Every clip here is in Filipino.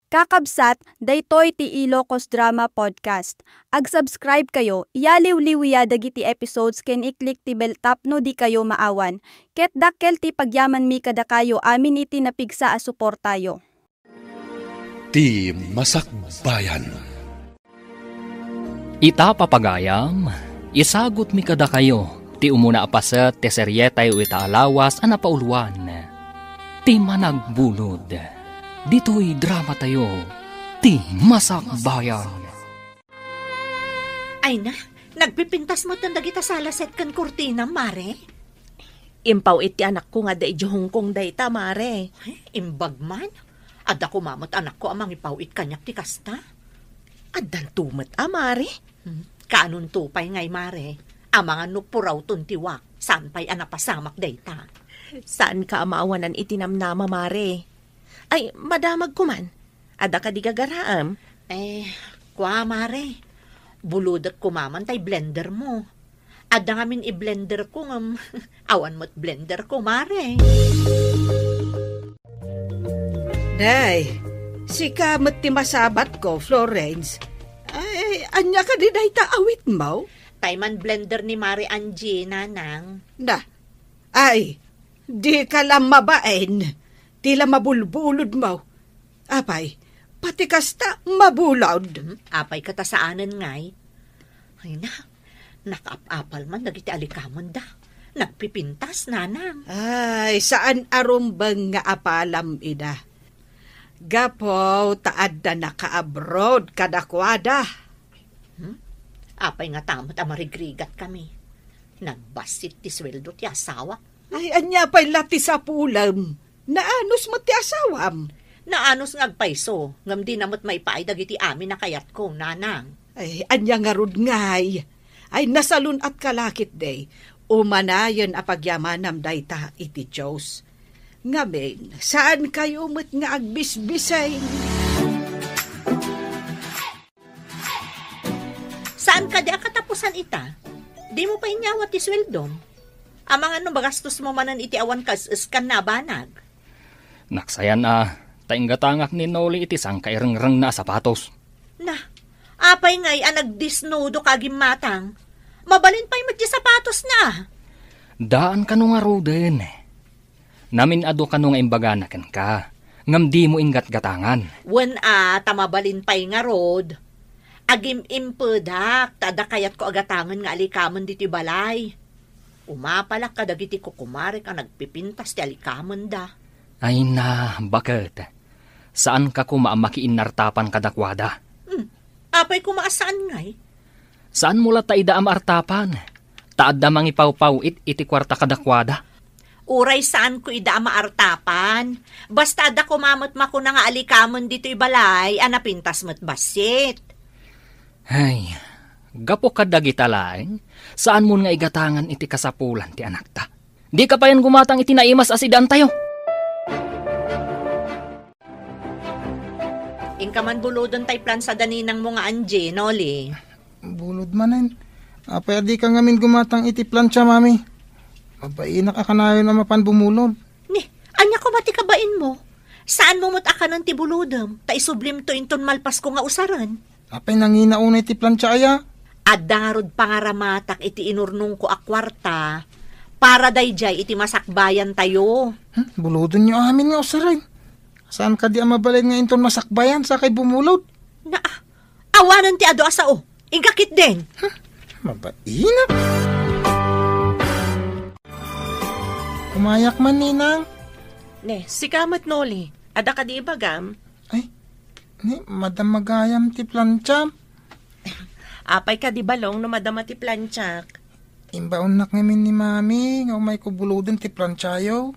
Kakabsat, daytoy ti Ilocos Drama Podcast. Ag-subscribe kayo, iyaliw-liwiya dagiti episodes ken iklik ti bell tapno di kayo maawan. Ket dakkel ti pagyaman mi kada kayo amin iti napigsa a suportayo. Ti Masakbayan. Ita papagayam, isagot mi kada kayo, ti umuna apaset ti seryetay o ita alawas a napauluan. Ti Managbulod. Dito'y drama tayo, ti Masakbayan. Ay na, nagpipintas mo tanda kita sa laset kan kurtina, Mare. Impaw iti anak ko nga da ijuhong kong dayta, Mare. Imbag man, adda ko mamot anak ko amang ipawit kanyak ti kasta. Addan tumet, Mare. Kanon tupay ngay, Mare. Amangan no puraw tuntiwak, saan pa'y anapasamak dayta. Saan ka amaawanan itinamnama, Mare? Ay, madamag ko man. Ada ka di gagaraam. Kwa, Mare. Buludat ko maman tay blender mo. Ada ngamin i-blender ko ngam. Awan mo't blender ko, Mare. Day, si kamot ti masabat ko, Florence. Ay, anya ka di day taawit mo? Tayman blender ni Mare Angie, nanang. Da, ay, di ka lang mabaen. Tila mabulbulod mo. Apay, pati kasta mabulod. Apay katasaanan ngay. Ay na, nakaapapal man nagiti alikamon da. Nagpipintas, nanang. Ay, saan arumbang nga apalam ida? Gapo, taad na naka-abroad kadakwada. Apay nga tamot amarigrigat kami. Nagbasit ti sweldo ti asawa. Ay, anya pa'y lati sa pulam. Naanos mo ti asawam? Naanos ngagpaiso, ngam di namot may paaydag iti amin na kayat ko, nanang. Ay, anya nga rod ngay. Ay, nasalun at kalakit day. Umanayon a pagyamanam dayta iti Diyos. Ngamin, saan kayo mo't nga agbisbisay? Saan ka di akatapusan ita? Di mo pa inyawat ti sweldom? Amang ano bagastos mo manan iti awan kas-iskan na banag? Naksayan tainggatangak ni Noli iti sang kairang-rang na sapatos. Na, apay ngay nagdisnodo kagim matang. Mabalin pa'y magdi sapatos na. Daan ka nung aroden. Namin ado ka nung imbaganakan ka. Ngam di mo ingat gatangan. Wen tamabalin pa'y nga rod. Agim impedak, tada kayat ko agatangan nga alikamon diti balay. Umapalak ka dagiti kukumari ka nagpipintas ti alikamon da. Ay na, bakit? Saan ka kumaamakiin nartapan kadakwada? Apay kumaasaan ngay? Saan mula taida am artapan? Taad da mangipaw-paw iti kwarta kadakwada? Uray saan ko ida maartapan? Basta da kumamot mako na nga alikamon dito ibalay, anapintas mo't basit. Ay, gapo ka dagitalaeng, saan mo nga igatangan iti kasapulan ti anak ta? Di ka pa yan gumatang iti naimas asidan tayo. Ingkaman bulodon tay plan sa daninang mga Angie, Noli. Bulod manen. Apay di ka ngamin gumatang iti plancha, mami. Mabainak ka na yun na mapan bumulod. Ni, anya ko mati kabain mo? Saan mo mutakanan ti bulodom? Ta isublim to inton malpas ko nga usaran. Apay nanginaunay iti plancha aya. Adarod pangaramatak iti inurnong ko akwarta. Para dayjay iti masakbayan tayo. Bulodon nyo amin nga usaray. Saan ka di mabalay nga inton masakbayan sa kay bumulod? Na, awanan ti ado asao. Ingkakit din. Mabainak. Kumayak man, ninang. Ne, si kamat Noli. Ada ka di ibagam? Ay, ni, madam magayam ti plancha. Apay ka di balong no madama ti planchak. Imbaon nak ngamin ni mami, nga umay ko bulodon ti planchayo.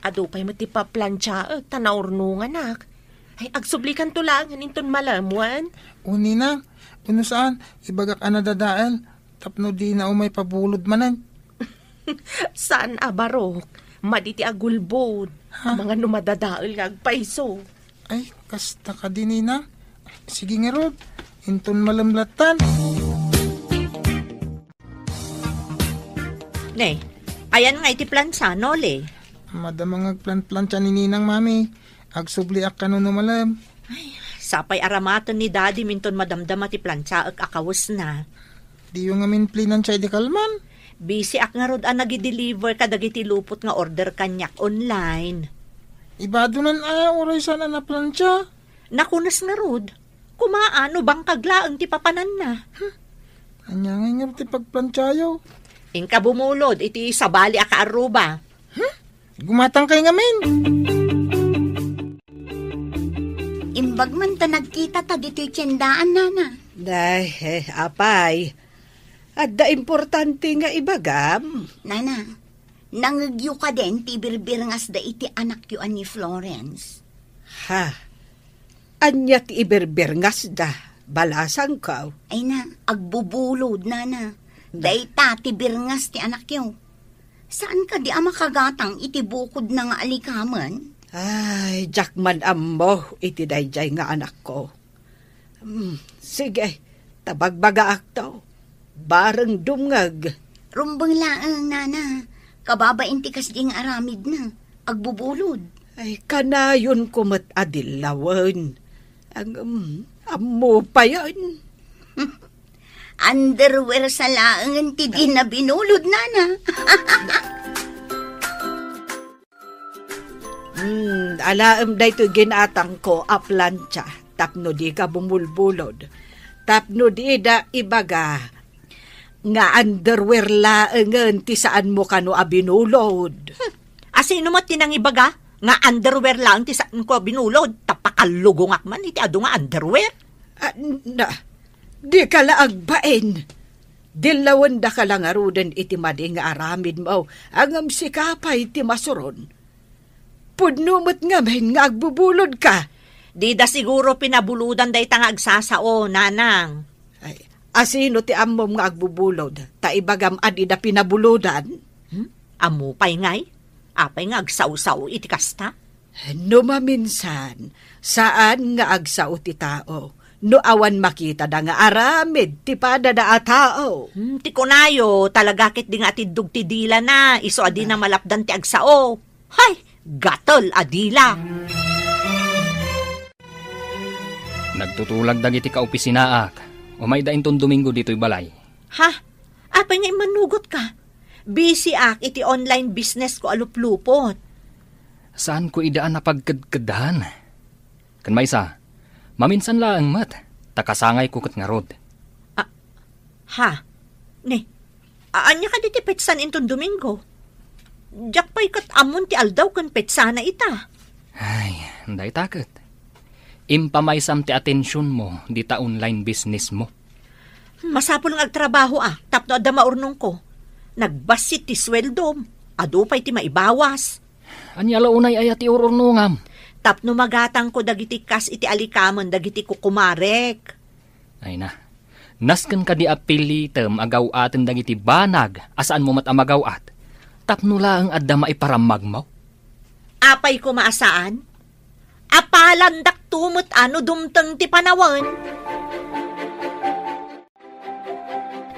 Ado pa'y matipaplancha, tanaurno nga nak. Ay, agsublikan to lang, haninton malamuan. Uni na, puno saan, ibagak anadadael, tapno di na umay pabulod manan. Saan abarok? Maditi agulbod. Mga numadadael nga agpaiso. Ay, kasta ka din, Nina. Sige nga, Rod, inton malamlatan. Ne, ayan nga iti plansa, Noli. Madamang agplan-plancha ni Ninang, mami. Agsubli ak kano malam. Sapay aramatan ni daddy minton madamdama ti plancha ak akawas na. Di yung ngamin plinan siya di kalman. Busy ak nga rod nagi-deliver kadagiti lupot nga order kanyak online. Ibadunan oray sana na plancha. Nakunas nga rod. Kumaano bang kaglaang ti papanan na? Anya nga ti pagplanchayo. Ingka bumulod iti sabali aka aruba. Gumatang kay ngamin. Imbag man ta nagkita ta dito'y tiyendaan, nana. Apay. Adda importante nga ibagam. Nana, nangagyo ka din ti birbirngas da iti anak yu ni Florence. Ha? Anya ti iberberngas da. Balasang ka. Ay na, agbubulod, nana. Dayta ti birngas ti anak yu. Saan ka di makagatang iti bukod na nga alikaman? Ay, jakman ammo, iti dayjay nga anak ko. Sige, tabagbaga akto. Bareng dumngag. Rumbang laang, nana. Kababain ti kasding aramid na. Agbubulod. Ay, kanayon kumat adilawan. Ang ammo pa yan. Underwear sa laang ti di na binulod, nana. Alaam da ito ginatang ko a plancha. Tapno di ka bumulbulod. Tapno di da ibaga. Nga underwear laangan ti saan mo kano a binulod. Asino mo tinang ibaga? Nga underwear lang ti saan ko binulod. Tapakalugong man iti ado nga underwear. Di ka laagbain. Dilawan da ka lang arudan iti madi nga aramid mo. Ang sikapay ti masuron. Pudnumot nga men nga agbubulod ka. Di da siguro pinabuludan day tang agsasao, nanang. Ay, asino ti ammom nga agbubulod? Ta ibagam adi da pinabuludan? Amo pay ngay? Apay nga agsaw-saw iti kasta? No maminsan, saan nga agsaw ti tao? No awan makita da nga aramid ti pada da a tao. Ti kunayo, talaga kit di nga atidug ti dila na. Iso adi na malapdan ti agsao. Hay! Gatol, adila. Nagtutulag dagiti kaopisinaak. Umay dain ton Domingo dito'y balay. Ha? Apay nga manugot ka. Busy ak iti online business ko aluplupot. Saan ko idaan na pagkadkadahan? Kan maysa, maminsan laang mat. Takasangay ko kat nga rod. Ha? Ne, anya ka diti petsan inton Domingo? Diyak pa'y kat amon ti aldaw kan petsana ita. Ay, hindi takot. Impamaysam ti atensyon mo di ta online business mo. Masapol ng agtrabaho tapno adda maurnong ko. Nagbasit ti sweldom, ado pa'y ti maibawas. Anya launay ay ati ururnungam. Tapno magatang ko dagiti kas iti alikaman dagiti kukumarek. Ay na, nasken ka di apilitem agaw atin dagiti banag asaan mo mat amagaw at. Tapno lang adda maiparamag mo? Apay ko maasaan? Apalandak tumot dumteng ti panawan.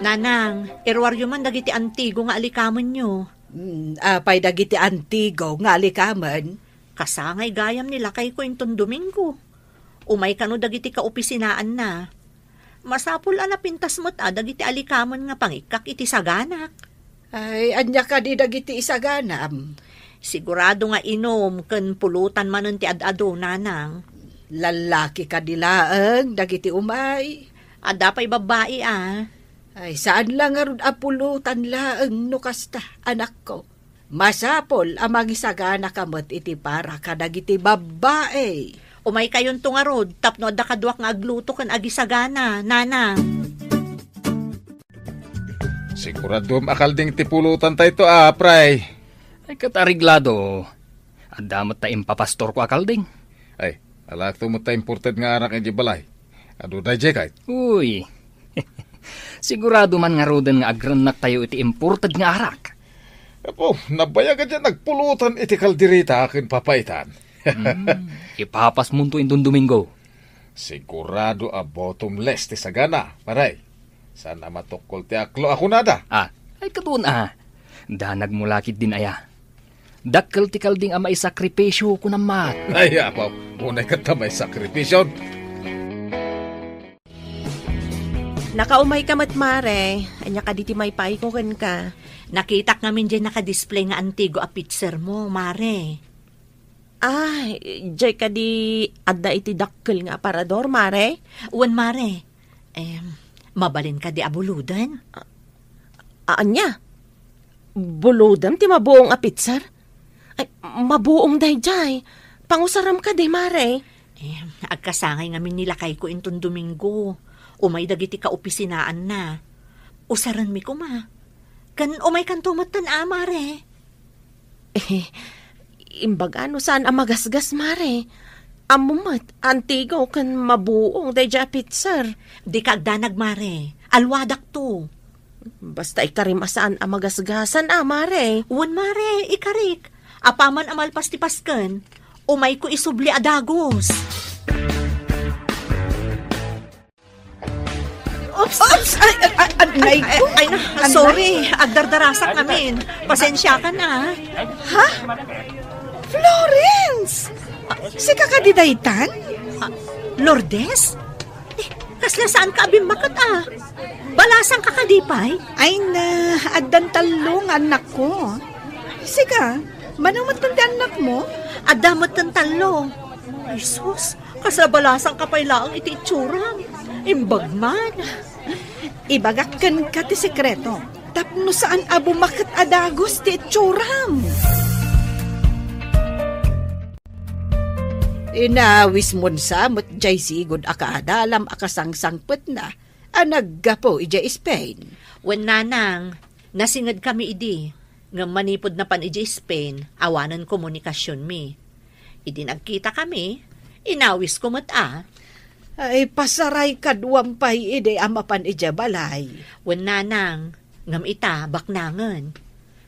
Nanang, irwaryo man dagiti antigo nga alikaman nyo. Apay dagiti antigo nga alikaman. Kasangay gayam nila kay ko inton Domingo. Umay kano dagiti kaopisinaan na. Masapul pintas mo't dagiti alikaman nga pangikak iti saganak. Ay, anya ka di dagiti isaganam. Sigurado nga inom, ken pulutan manon ti adado, nanang. Lalaki ka dilaang, dagiti umay. Ada pa'y babae, Ay, saan lang nga ron apulutan laang no kasta, anak ko. Masapol ang magisagana kamot iti para ka dagiti babae. Umay kayon tungarod, tapno adda kaduak nga agluto kan agisagana, nanang. Sigurado akalding tipulutan tayo ito, pray. Ay katariglado. Adamot ta impapastor ko akalding. Ay, alak to mo ta imported nga anak ng balay. Ado da jay kahit? Uy. Sigurado man nga roden nga agranak tayo iti imported nga arak. Apo, nabaya ka dyan nagpulutan iti kaldirita akin papaitan. Ipapas mo to indon Domingo. Sigurado bottomless ti sagana, paray. Sana matukol ti aklo ako nada. Ay katuon Danag mo lakit din aya. Dakkel ti kalding ama isakripisyo ko namat. Ay, apaw, unay ka tamay sakripisyon. Nakaumay ka matmare. Anya ka diti may paikokan ka. Nakitak namin dyan nakadisplay nga antigo a picture mo, mare. Ay, jay ka di adda iti dakkel nga aparador, mare. Uwan, mare. Mabalin ka di abuludan? Anya? Buludam ti mabuong a pitsar? Ay, mabuong dayjay. Pangusaram ka di, mare. Agkasangay ngamin nilakay ko intong Domingo. Umay dagiti ka opisinaan na. Usaran mi ko ma. Kan umay kan tumatan mare. Imbaga no saan amagasgas, mare. Amumat, antigo kan mabuong dayja pitsar. Di ka agdanag, mare. Alwadak to. Basta ikarimasaan amagasgasan, mare. Uwan, mare, ikarik. Apaman amalpas ti pasken. Umay ko isubli adagos. Oops! Ay, sorry. Agdardarasak namin. Pasensya ka na. Ha? Florence! Si kakadidaytan? Lourdes? Kasla saan ka abimbakat Balasang kakadipay? Ay na, addan talong anak ko. Sika, manamot ng anak mo? Adamot ng talo. Ay sus, kasla balasang kapay laang iti itsurang. Imbagman. Ibagakkan ka ti sekreto. Tapno saan abumakat adagos ti itsurang. Inawis mon sa mo't jay sigod akaadalam akasangsangpet na. Anaggapo ija Spain. Wen nanang, nasingad kami idi. Nga manipod na pan ija Spain, awanan komunikasyon mi. Idi nagkita kami, inawis ko mo't Ay, pasaray kadwampay ide amapan ija balay. Wen nanang, ngam ita baknangan.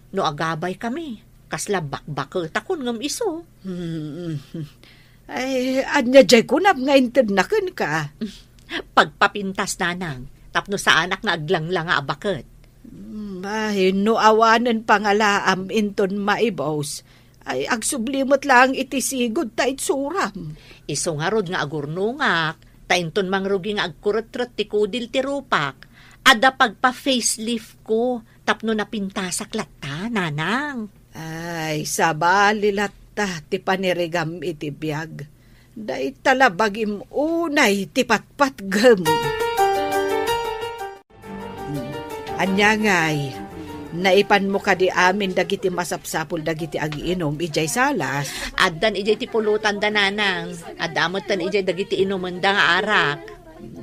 No agabay kami, kasla bakbakal takon ngam iso. Ay, anya jay kunap nga intednaken ka. Pagpapintas nanang, tapno sa anak na aglanglang nga abaket. Ay, no awanan pangalaam inton maibos. Ay, agsublimot lang itisigod ta itsuram. Iso nga rod nga agurnungak, tainton mangrugi nga agkurot-rot ti kudil ti rupak. Ada pagpa-facelift ko, tapno napintasak latta, nanang. Ay, sabali latta ti panirigam iti biyag. Day talabagim unay ti patpatgam. Anya ngay, naipan mo ka di amin dagiti masapsapul dagiti agiinom ijay salas. Addan ijay ti pulutan da nanang, adamotan ijay dagiti inuman da nga arak.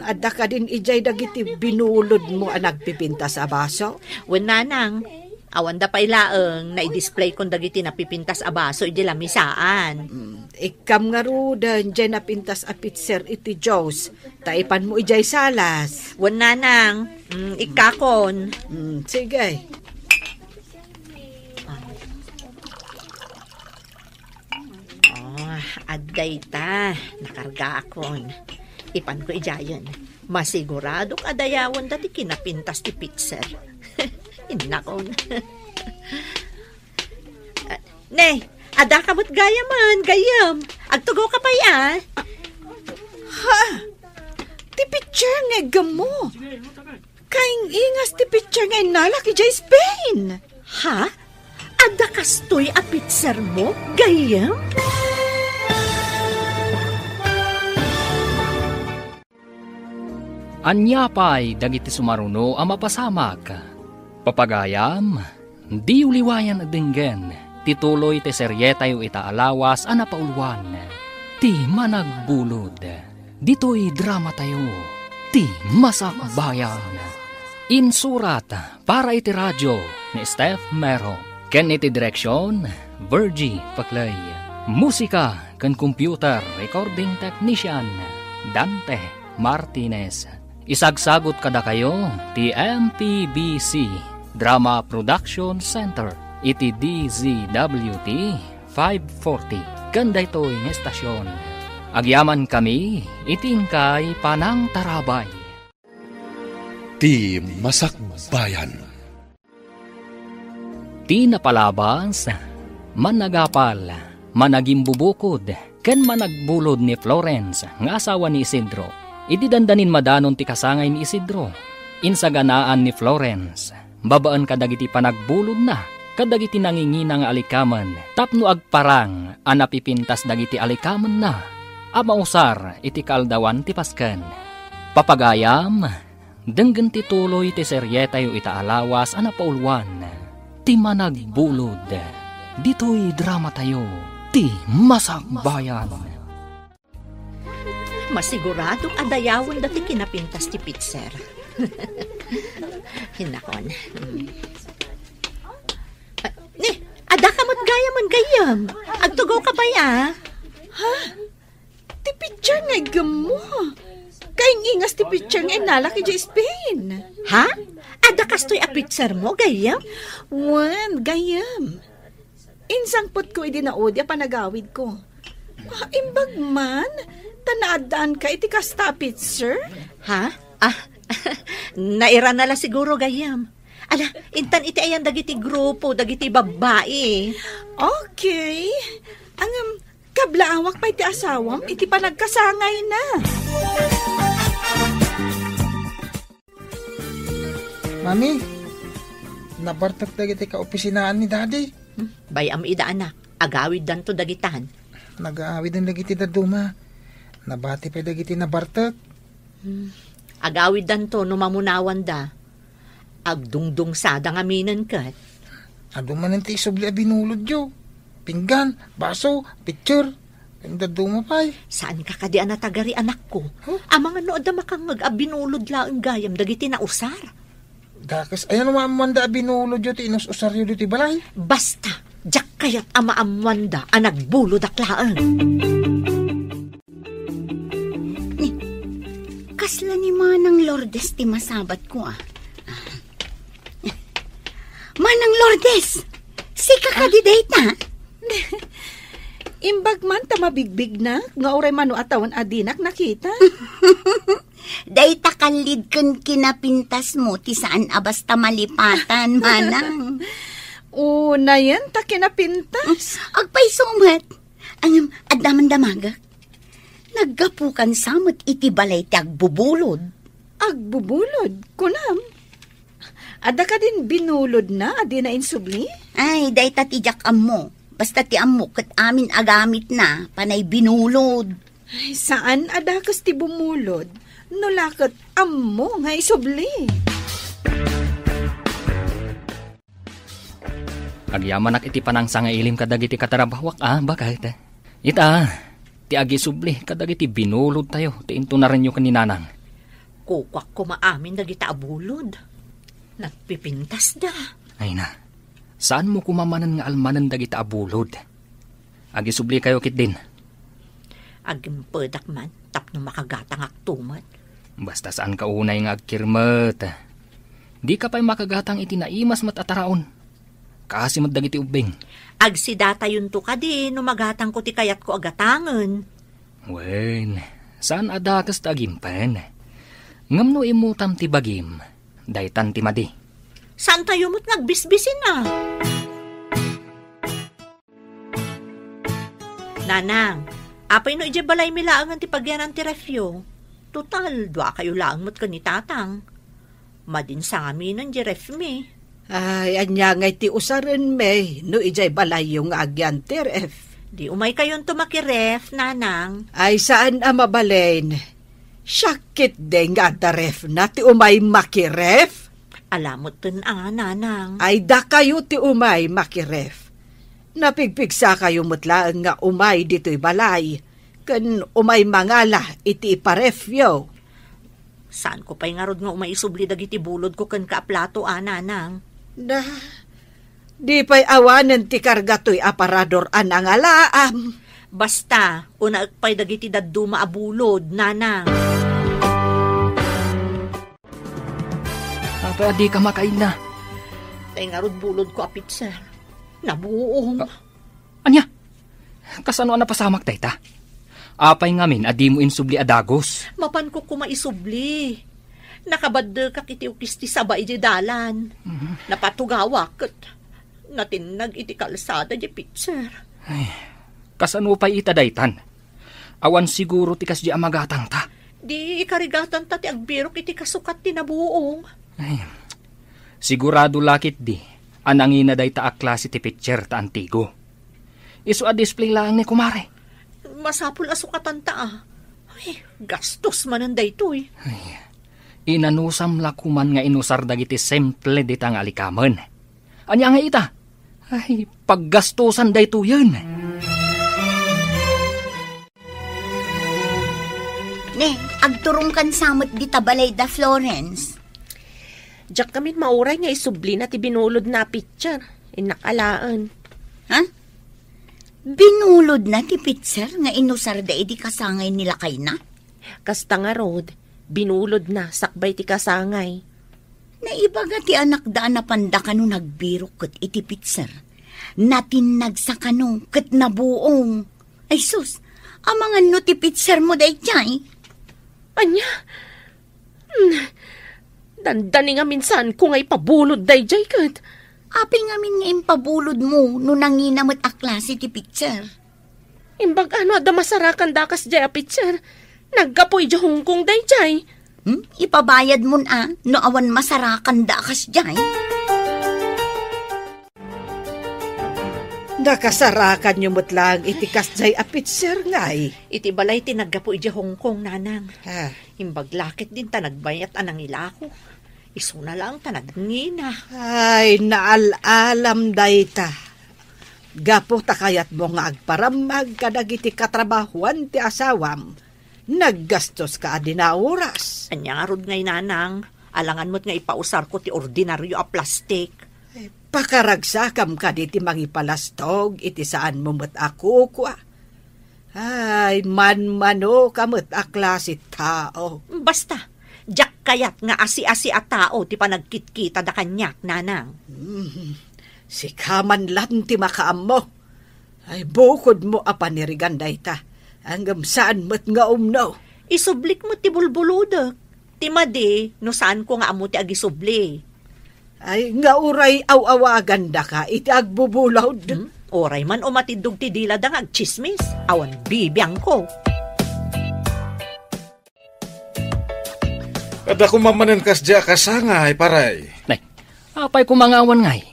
Adda ka din ijay dagiti binulod mo ang nagpipinta sa baso? Wen nanang, awan da pay laeng na i-display kon dagiti napipintas a baso ijay lamisaan. Ikam nga rudan dyan napintas a pitser iti Diyos. Taipan mo ijay salas. Wen nanang, ikakon. Sige. Adday ta, nakarga akon. Ipan ko ijayon. Masigurado kadayawan dati kinapintas ti pitser. Inakon. Ne, ada kamot gaya man, gayam. Agtugaw ka pa Ha? Ti pitser nga gamo. Kaing ingas ti pitser nga inalak ijay Spain. Ha? Ada kastoy a pitser mo, gayam? Anyapay dagiti sumaruno ang mapasamak. Papagayam, di uliwayan adenggen, tituloy ti seryetay itaalawas a napauluan. Ti managbulod, dito'y drama tayo, ti masakbayan. Insurat para iti radyo ni Steph Mero, ken iti direksyon, Virgie Paclay. Musika ken computer recording technician, Dante Martinez. Isagsagot kada kayo ti MPBC Drama Production Center iti DZWT 540 ganda ito'y ng estasyon. Agyaman kami itingkay panang tarabay. Ti Masakbayan. Ti napalabas Managapal, managimbubukod, ken managbulod ni Florence nga asawa ni Isidro. Ididandanin madanon ti kasangay ni Isidro. Insaganaan ni Florence, babaan kadagiti panagbulod na, kadagiti nangingina nga alikaman, tapno agparang, anapipintas dagiti alikaman na, amausar iti kaldawan ti pasken. Papagayam, denggen ti tuloy ti seryetayo itaalawas anapaulwan, ti managbulod. Dito'y drama tayo, ti Masakbayan. Masiguradong adayawan dati kinapintas ti pitser. Hinakon. Ada ka mo't gayam. Agtugaw ka pa ya? Ha? Ti picture nga gamo. Kaing ingas ti picture nga inalaki di Spain. Ha? Ada kastoy a pitser mo, gayam? Wan, gayam. Insangpot ko idi na odya panagawid ko. Imbag man, tanaadaan ka iti kasta pitser? Ha? Naira na la siguro, gayam. Ala, intan iti ayan dagiti grupo, dagiti babae. Okay. Kablaawak pa iti asawam, iti panagkasangay na. Mami, nabartak dagiti ka-opisinaan ni Daddy. Bayam ida anak, agawid dan to dagitan. Nag-aawid ang dagiti daduma. Nabati pa dagiti nabartak. Agawid dan to numamunawan da. Agdungdung sada nga minan kat. Aduman ang tisubli a binulod yo. Pinggan, baso, picture. Ang daduma pa eh. Saan ka kadi anatagari anak ko? Ang mga nood na makangag abinulod laang gayam dagiti na usar. Dakas, ayan umamanda binulod yo ti inus usaryo dito balay. Basta, jak kayat ama amwanda anagbulod aklaan. Kasla ni Manang Lourdes ti masabat ko Manang Lourdes, sika ka di data. Imbag man ta mabigbig na, nga oray mano atawan adinak nakita. Dayta kanlid kun kinapintas mo ti saan abasta malipatan, Manang. Na yan, ta kinapintas. Agpay sumat. Adaman damagak. Naggapukan samot iti balay ti agbubulod. Agbubulod? Kunam? Ada ka din binulod na, adi na insubli? Ay, dayta ti jak ammo. Basta ti ammo kat amin agamit na, panay binulod. Ay, saan adakas ti bumulod? Nulakot ammo nga isubli. Agyamanak iti panangsa nga ilim kadagiti katarabawak bakit? Ita, ti agisubli kadagiti binulod tayo, ti into na rin yung kaninanang. Kukwak ko maamin dagiti abulod. Nagpipintas da. Ay na, saan mo kumamanan nga almanan dagiti abulod? Agisubli kayo kit din. Agimpedak man, tapno makagatang aktumat. Basta saan ka unay nga agkirmet. Di ka pa'y makagatang itinaimas matataraon. Kasi magdagiti ubing. Agsidata yun to ka din, numagatang ko ti kayat ko agatangan. Wen, saan adakas ta agimpen? Ngamno imutam ti bagim, daytan ti madi. Saan tayo mo't nagbisbisin na? Nanang, apay no ije balay milaangan ti pagyanan ti refyo. Total, dua kayo laang mo't kanitatang. Madin sa amin ang jiref mi. Ay, anya ngay ti usaran me, no ijay balay yung agyan ti ref. Di umay kayon tumakiref, nanang. Ay, saan amabalain? Syakit de nga da ref na ti umay makiref? Alamot dun nanang. Ay, da kayo ti umay makiref. Napigpigsa kayo mutlaan nga umay dito'y balay. Kan umay mangala iti iparefyo. Saan ko pa'y ngarod nga umay isubli dagiti bulod ko kan kaaplato, nanang? Di pa'y awanan ti kargato'y aparador anangalaam. Basta, una pa'y dagiti daduma abulod, nanang. Apa di ka makain na? Tay ngarod bulod ko apit, sir. Nabuong. Anya? Kasano na pasamak tayta? Apay ngamin, adi mo insubli adagos. Mapan ko kumaisubli. Nakabad ka kiti ukisti sabay di dalan. Napatugawak. natinag iti kalsada di pitser. Kasano pa itadaytan? Awan siguro ti kasdi amagatang ta. Di ikarigatan ta ti agbirok iti kasukat ti nabuong. Sigurado lakit di, anangina day ta aklase ti pitcher ta antigo. Isu a display lang ni kumare. Masapul asukatan ta Ay, gastos manan daytoy. Inanusam lakuman nga inusar dagiti simple di tang alikaman. Anya nga ita? Ay, paggastusan dayto yun. Ne, agturong kan samot di tabalay da Florence. Diyak kami mauray nga isubli na ti binulod na pitcher. Inakalaan. Ha? Binulod na ti pitser nga inusar da edi kasangay nila kay na? Kasta nga Rod, binulod na sakbay ti kasangay. Naibaga ti anak daan na panda kano nagbiro ket iti pitser. Natinag sa kano ket nabuong. Ay sus, amangan no ti pitser mo day jay. Anya? Dandani nga minsan kung ay pabulod day jay ket. Apil nga min nga impabulod mo no nanginamot aklase ti pitser. Imbag ano ada masarakan dakas jay a pitser. Naggapoy di hongkong day jay. Ipabayad mo no awan masarakan dakas jay. Nakasarakan nyo mo't lang itikas jay a pitser ngay. Iti balay tinaggapo iti Hong Kong, nanang. Imbag Lakit din ta nagbayat anang ilako. Isu na lang ta nagngina. Ay, naalalam dayta. Gapo ta kayat mo nga agparamag kadagiti katrabahuan ti asawam. Naggastos ka adina oras. Anya nga rod ngay, nanang. Alangan mo't nga ipausar ko ti ordinaryo a plastik. Pakaragsakam ka di ti mangipalastog iti saan mo mo't ako kwa. Ay, man-mano ka mo't aklase tao. Basta, jak kayat nga asi-asi at tao ti panagkitkita da kanyak, nanang. Si kaman lang ti makaam mo. Ay, bukod mo apanirigan dayta. Hanggang saan mo't nga umno. Isublik mo ti bulbuludak. Ti madi, no saan ko nga amo ti agisubli. Ay, nga uray aw-awagan da ka, iti agbubulod. Oray man umatidog ti dila da nga agchismis. Awan bibiyang ko. Kada kumamanan kas dya kasangay, paray. Nay, apay kumangawan ngay.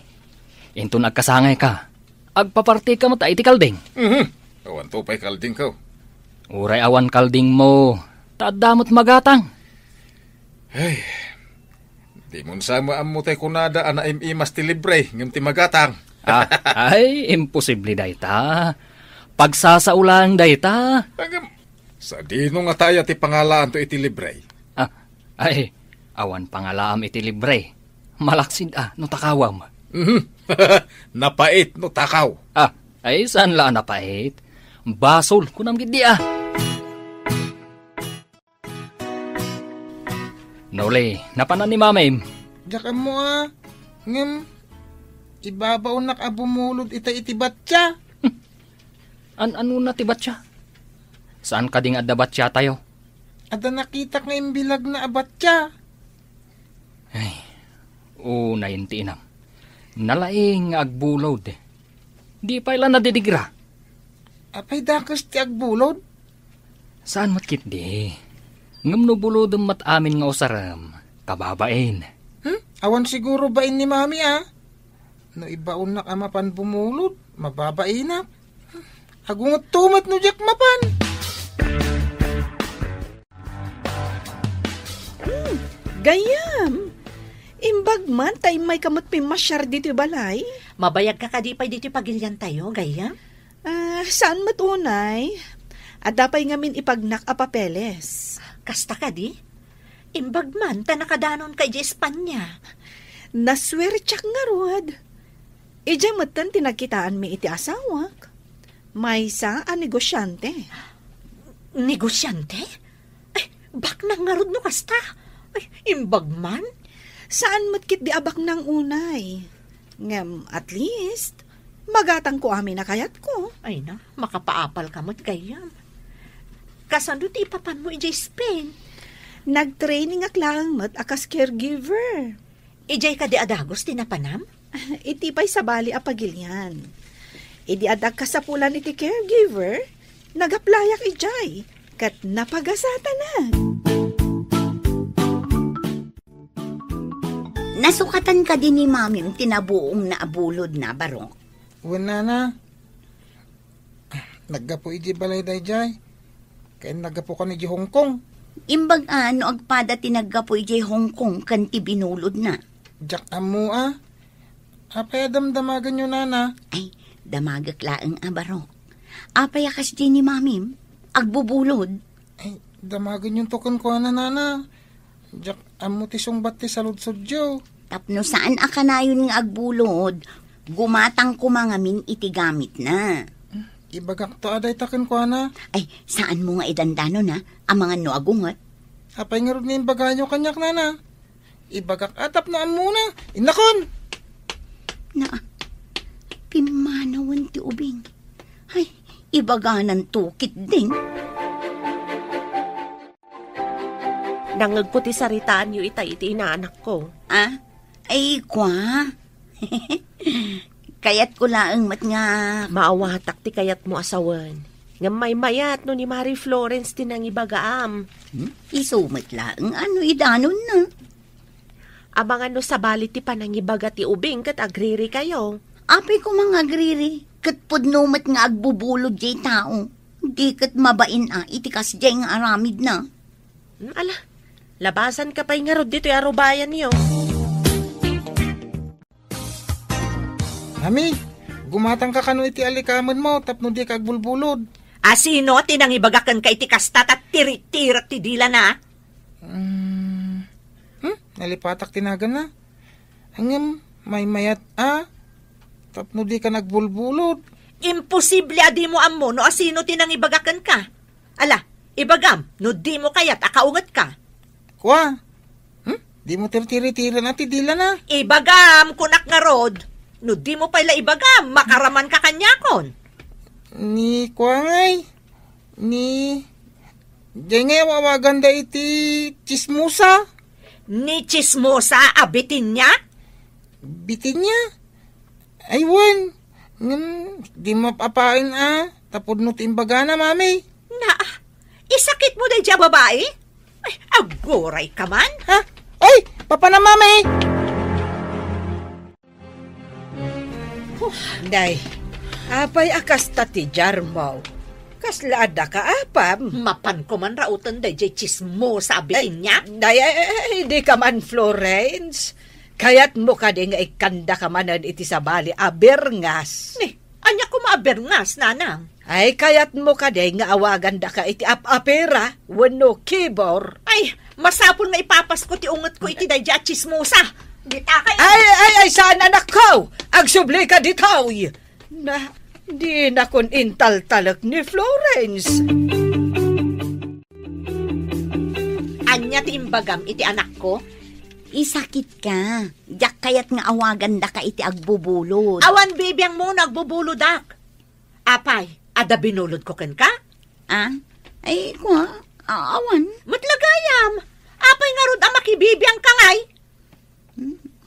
Into nagkasangay ka. Agpaparti ka mo ta iti kalding. Awan to pa'y kalding ko. Uray awan kalding mo. Tadamot magatang. Ay, di mo sama mo tayo kunada ana imas ti libre ngam ti magatang. Ay, imposible dayta. Pagsasaulang dayta. Sa dino nga tayo ti pangalaan to iti libre. Ay, awan pangalaam iti libre. Malaksid no takawam. Napait no takaw. Ay, saan la napait? Basol, kunam gidi Nole, napanan ni mamem. Diyan mo ngem, ibabaw nakabumulod iti batya. Ano na ti batya? Saan ka ding adda batya tayo? Ada nakita nga imbilag na abatya. Ay, nainti inam. Nalaing agbulod. Di pa ilan nadidigra. Apay dakas ti agbulod? Saan matkit di? Ngam no bulodom mat amin nga usaram. Kababain. Awan siguro bain ni mami No ibaon na kamapan bumulod, mababain na. Agungot tumat no jak mapan. Gayam. Imbag man tay may kamot pimasyar dito balay. Mabayag ka kadipay dito pagilyan tayo, gayam? Saan matunay? At dapay ngamin ipagnak a papeles. Kasta ka di? Imbag man ta nakadanon kay di Espanya. Naswertsak nga rod. Ija matan tinagkitaan mi iti asawak. May sa a negosyante. Negosyante? Ay, bak na nga rod no kasta. Ay, imbag man? Saan matkit di abak ng unay? Ngem, at least, magatang ko amin na kayat ko. Ay na, makapaapal ka mo't gayam. Kasando ti papan mo ijay Spain? Nag-training ak lang mat akas caregiver. Ijay ka di adagos tinapanam? Iti pa'y sabali apagilyan. Idi adag kasapulan iti caregiver, nagaplayak ijay, kat napagasatanan. Nasukatan ka din ni Mami tinabuong na abulod na barong. Wala na. Naggapo iti balay dayjay. Kaya naggapo ka ni Hong Kong. Imbag ano agpada tinaggapoy jay Hong Kong kan ti binulod na. Jak amu Apay damdamagan nyo nana. Ay, damagak laeng abarok. Apay akas di ni Mami, agbubulod. Ay, damagan yung token ko nana. Jak amu ti sungbat ti saludsod jo. Tapno saan akanayon nga agbulod, gumatang kumangamin iti gamit na. Ibagak to aday taken ko na. Ay, saan mo nga idandano na, ang mga no agungot? Apay nga rin ni imbagayo kanyak nana. Ibagak atap na muna. Inakon! Na, pimanawan ti ubing. Ay, ibaganan tukit din. Nangag ko ti saritaan yu iti inaanak ko. Ah? Ay, kwa? Kayat ko laang mat nga. Maawatak ti kayat mo asawan. Nga may mayat no ni Mary Florence tinang ibagaam. Isumat laang ano idanon na. Abangan no sa balit ti panangibaga ti ubing kat agriri kayo. Apay ko mga agriri, kat pudnumat nga agbubulod jay tao. Di kat mabain iti kasjay nga aramid na. Ala, labasan ka pa'y nga rod dito arubayan niyo. Mami, gumatang ka kano iti alikaman mo, tapno di ka agbulbulod. Asino tinangibagakan ka iti kastat at tirik-tirik ti dila na? Nalipatak tinagan na. Hanggang may mayat tapno di ka nagbulbulod. Imposible adi mo ammo no asino tinangibagakan ka. Ala, ibagam, no di mo kaya't akaungat ka. Kwa? Di mo tiri-tiri na ti dila na. Ibagam, kunak nga rod. No di mo pala ibagam, makaraman ka kanyakon. Ni kwa ngay. Ni... Diyan nga wawagan da iti chismusa. Ni chismosa abitin niya? Bitin niya? Aywan. Di mapapain tapod no timbaga na, mami. Na, isakit mo day dya babae? Ay, agoray ka man. Ha? Ay, papa na, mami! Day, apay akas tati jarmaw. Kaslaada ka apam. Mapan ko man rautan day jay chismosa abitin niya. Day, di ka man Florence. Kayat mo ka di nga ikanda ka manan iti sabali abernas. Anya ko maabernas, nanang. Ay, kayat mo ka di nga awagan da ka iti apera, wano kibor. Ay, masapon nga ipapas ko ti unget ko iti day jay chismosa. Dita kayo. Ay, saan anak ko? Agsubli ka ditaw. Na, di na kon intal-talak ni Florence. Anya ti imbagam iti anak ko? Isakit ka. Diyak kayat nga awagan da ka iti agbubulod. Awan bibiyang mo nagbubuludak. Apay, ada binulod ko ken ka? Ay, kwa? Awan. Matlagayam. Apay nga rod ang makibibiyang kangay.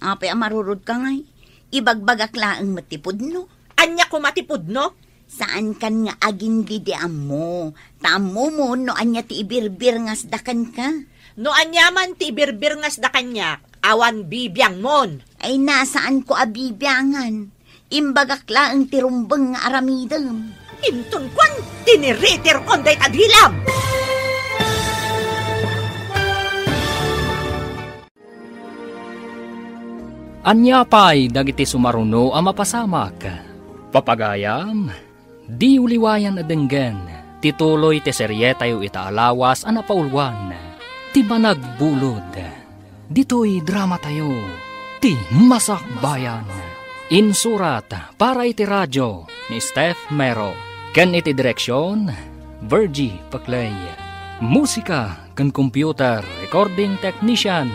Apay amarurod ka ngay. Ibagbagak laang matipod no. Anya ko matipod no? Saan kan nga agin bidiam mo? Tamo mo no anya ti ibirbir ngas dakan ka. No anyaman ti birbir ngas da kanya, awan bibiyang mon. Ay nasaan ko abibiyangan? Imbagak laang tirumbang nga aramidam. Intun kwan, tiniritir konday tadilam. Anya pa'y dagiti sumaruno ang mapasamak. Papagayam, di uliwayan adenggen, tituloy ti serye tayo itaalawas ang napaulwan. Ti managbulod, dito'y drama tayo, ti masakbayan. Insurat para iti radyo ni Steph Mero, ken iti direksyon, Virgie Paclay. Musika ken computer recording technician,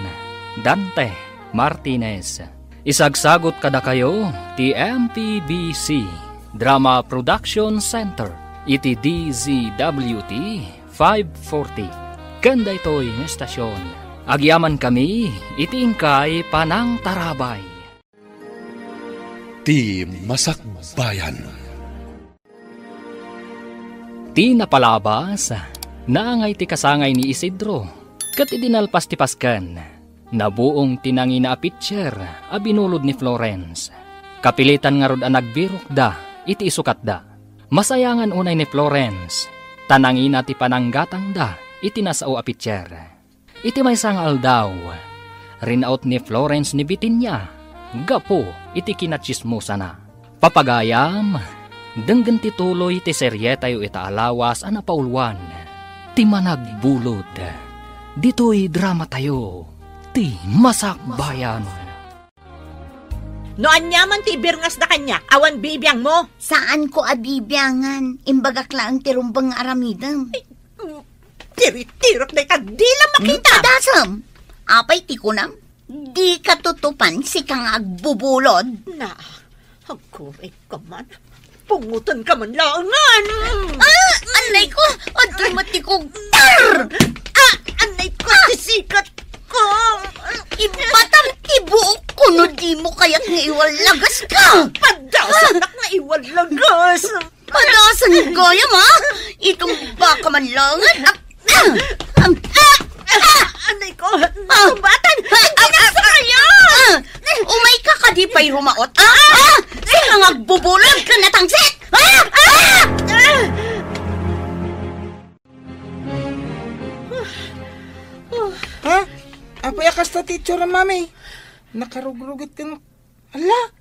Dante Martinez. Isagsagot kada kayo ti MPBC Drama Production Center iti DZWT 540. Kanda ito'y estasyon. Agyaman kami iti ingkay Panang Tarabay. Ti Masakbayan. Ti napalabas, naangay ti kasangay ni Isidro, kat idinalpas ti paskan, na buong tinangi na pitcher, abinulod ni Florence. Kapilitan nga rod ang nagbirok da, iti isukat da. Masayangan unay ni Florence, tanangi na ti pananggatang da, iti nasao a pitcher. Iti may sangal daw, rinaut ni Florence ni Bitinya, gapo iti kinatsismusa na. Papagayam, denggan ti tuloy ti serye tayo itaalawas ana paulwan, ti managbulod. Dito'y drama tayo, ti Masakbayan. No anyaman ti birngas na kanya, awan bibiyang mo. Saan ko abibiyangan? Imbagak lang ti rumbang aramidam. Tiritirok na ka, di lang makita. Dasam, apay ti kunam. Di ka tutupan si kang agbubulod. Na, agkuray ka man. Pungutan ka man laangan. Anay ko, adumati ko. Anay ko, tisikat ko. Ibatang ibuok ko no di mo kaya't nga iwalagas ka. Padasan na nga iwalagas. Padasan gaya ma. Itong baka man langan. Anay ko, tumbatan. Nasa kaya. Umay ka kadipay rumaot. Sino nga bubulog ka natangsit? Ha? Apay akas na teacher ang mami. Nakarugrugit ka ng... Ala!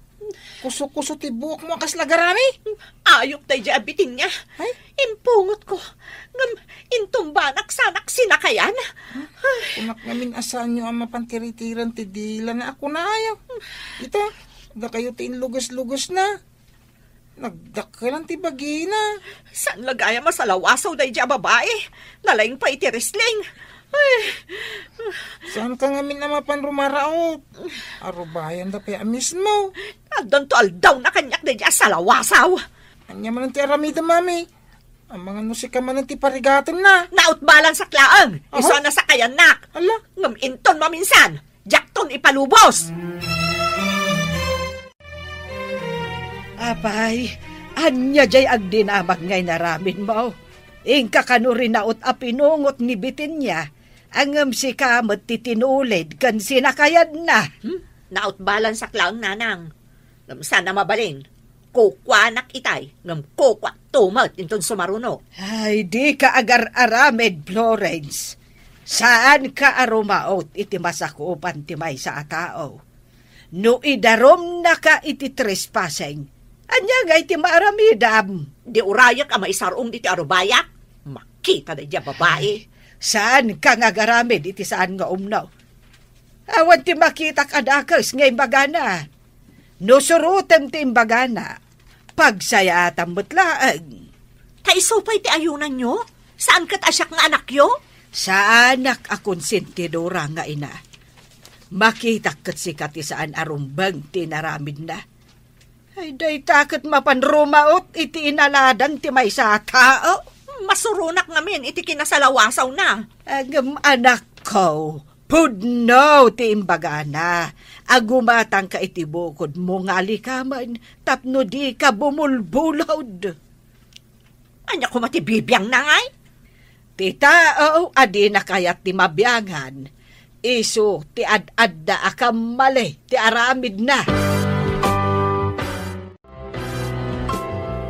Kuso-kuso ti buhok mo akas lagarami. Ayok tayo diabitin niya. Ay? Impungot ko. Ngam, intumbanak sanak sinakayan. Kunak namin asaan nyo ang mapantiritiran ti dila na ako na ayaw. Ito, da kayo ti inlugas-lugas na. Nagdakalan ti bagina. Saan lagaya masalawasaw tayo diya babae? Nalaing pa iti wrestling. Ay. Saan ka ngamin na mapanrumaraot? Arubayan da pa mismo. Adon to aldaw na kanyak na diya salawasaw. Anya man ti aramida, mami. Ang mga nusika man ti parigatan na. Nautbalan sa klaang. Iso na sa kayanak. Ala? Ngam inton maminsan. Jakton ipalubos. Apay, anya jay agdinamag ngay naramin mo. Ingka kanurin naot apinungot ni Bitinya. Angam si kamat titinulid kan sinakayad na. Nautbalan sa klaang nanang. Ngam sana mabalin. Kukwanak itay. Ngam kukwak tumat inton sumaruno. Ay, di ka agar-aramed, Florence. Saan ka arumaot iti masakupan ti may sa atao? No idarom na ka iti trespassing. Anya nga iti maaramidam. Di urayak ang maisarong diti arubayak. Makita na diya babae. Saan ka nga garamid iti saan nga umnaw? Awan ti makita kadakas nga imbagana. No surutem ti imbagana. Pagsayatan mutlaang. Kaisupay ti ayunan nyo? Saan kat asyak nga anak yo? Sa anak akong sentidora nga ina. Makita kat si kati saan arumbang tinaramid na. Ay day takot mapanrumaot iti inaladan ti may sa tao. Masurunak ngamin iti kinasalawasaw na. Agam anak ko, pudno ti imbagana. Agumatang ka iti bukod mo nga likaman, tapno di ka bumulbulod. Anya ko matibibiyang na ngay? Ti tao, adi na kayat ti mabyangan. Isu, ti ad-ad da akam mali, ti aramid na.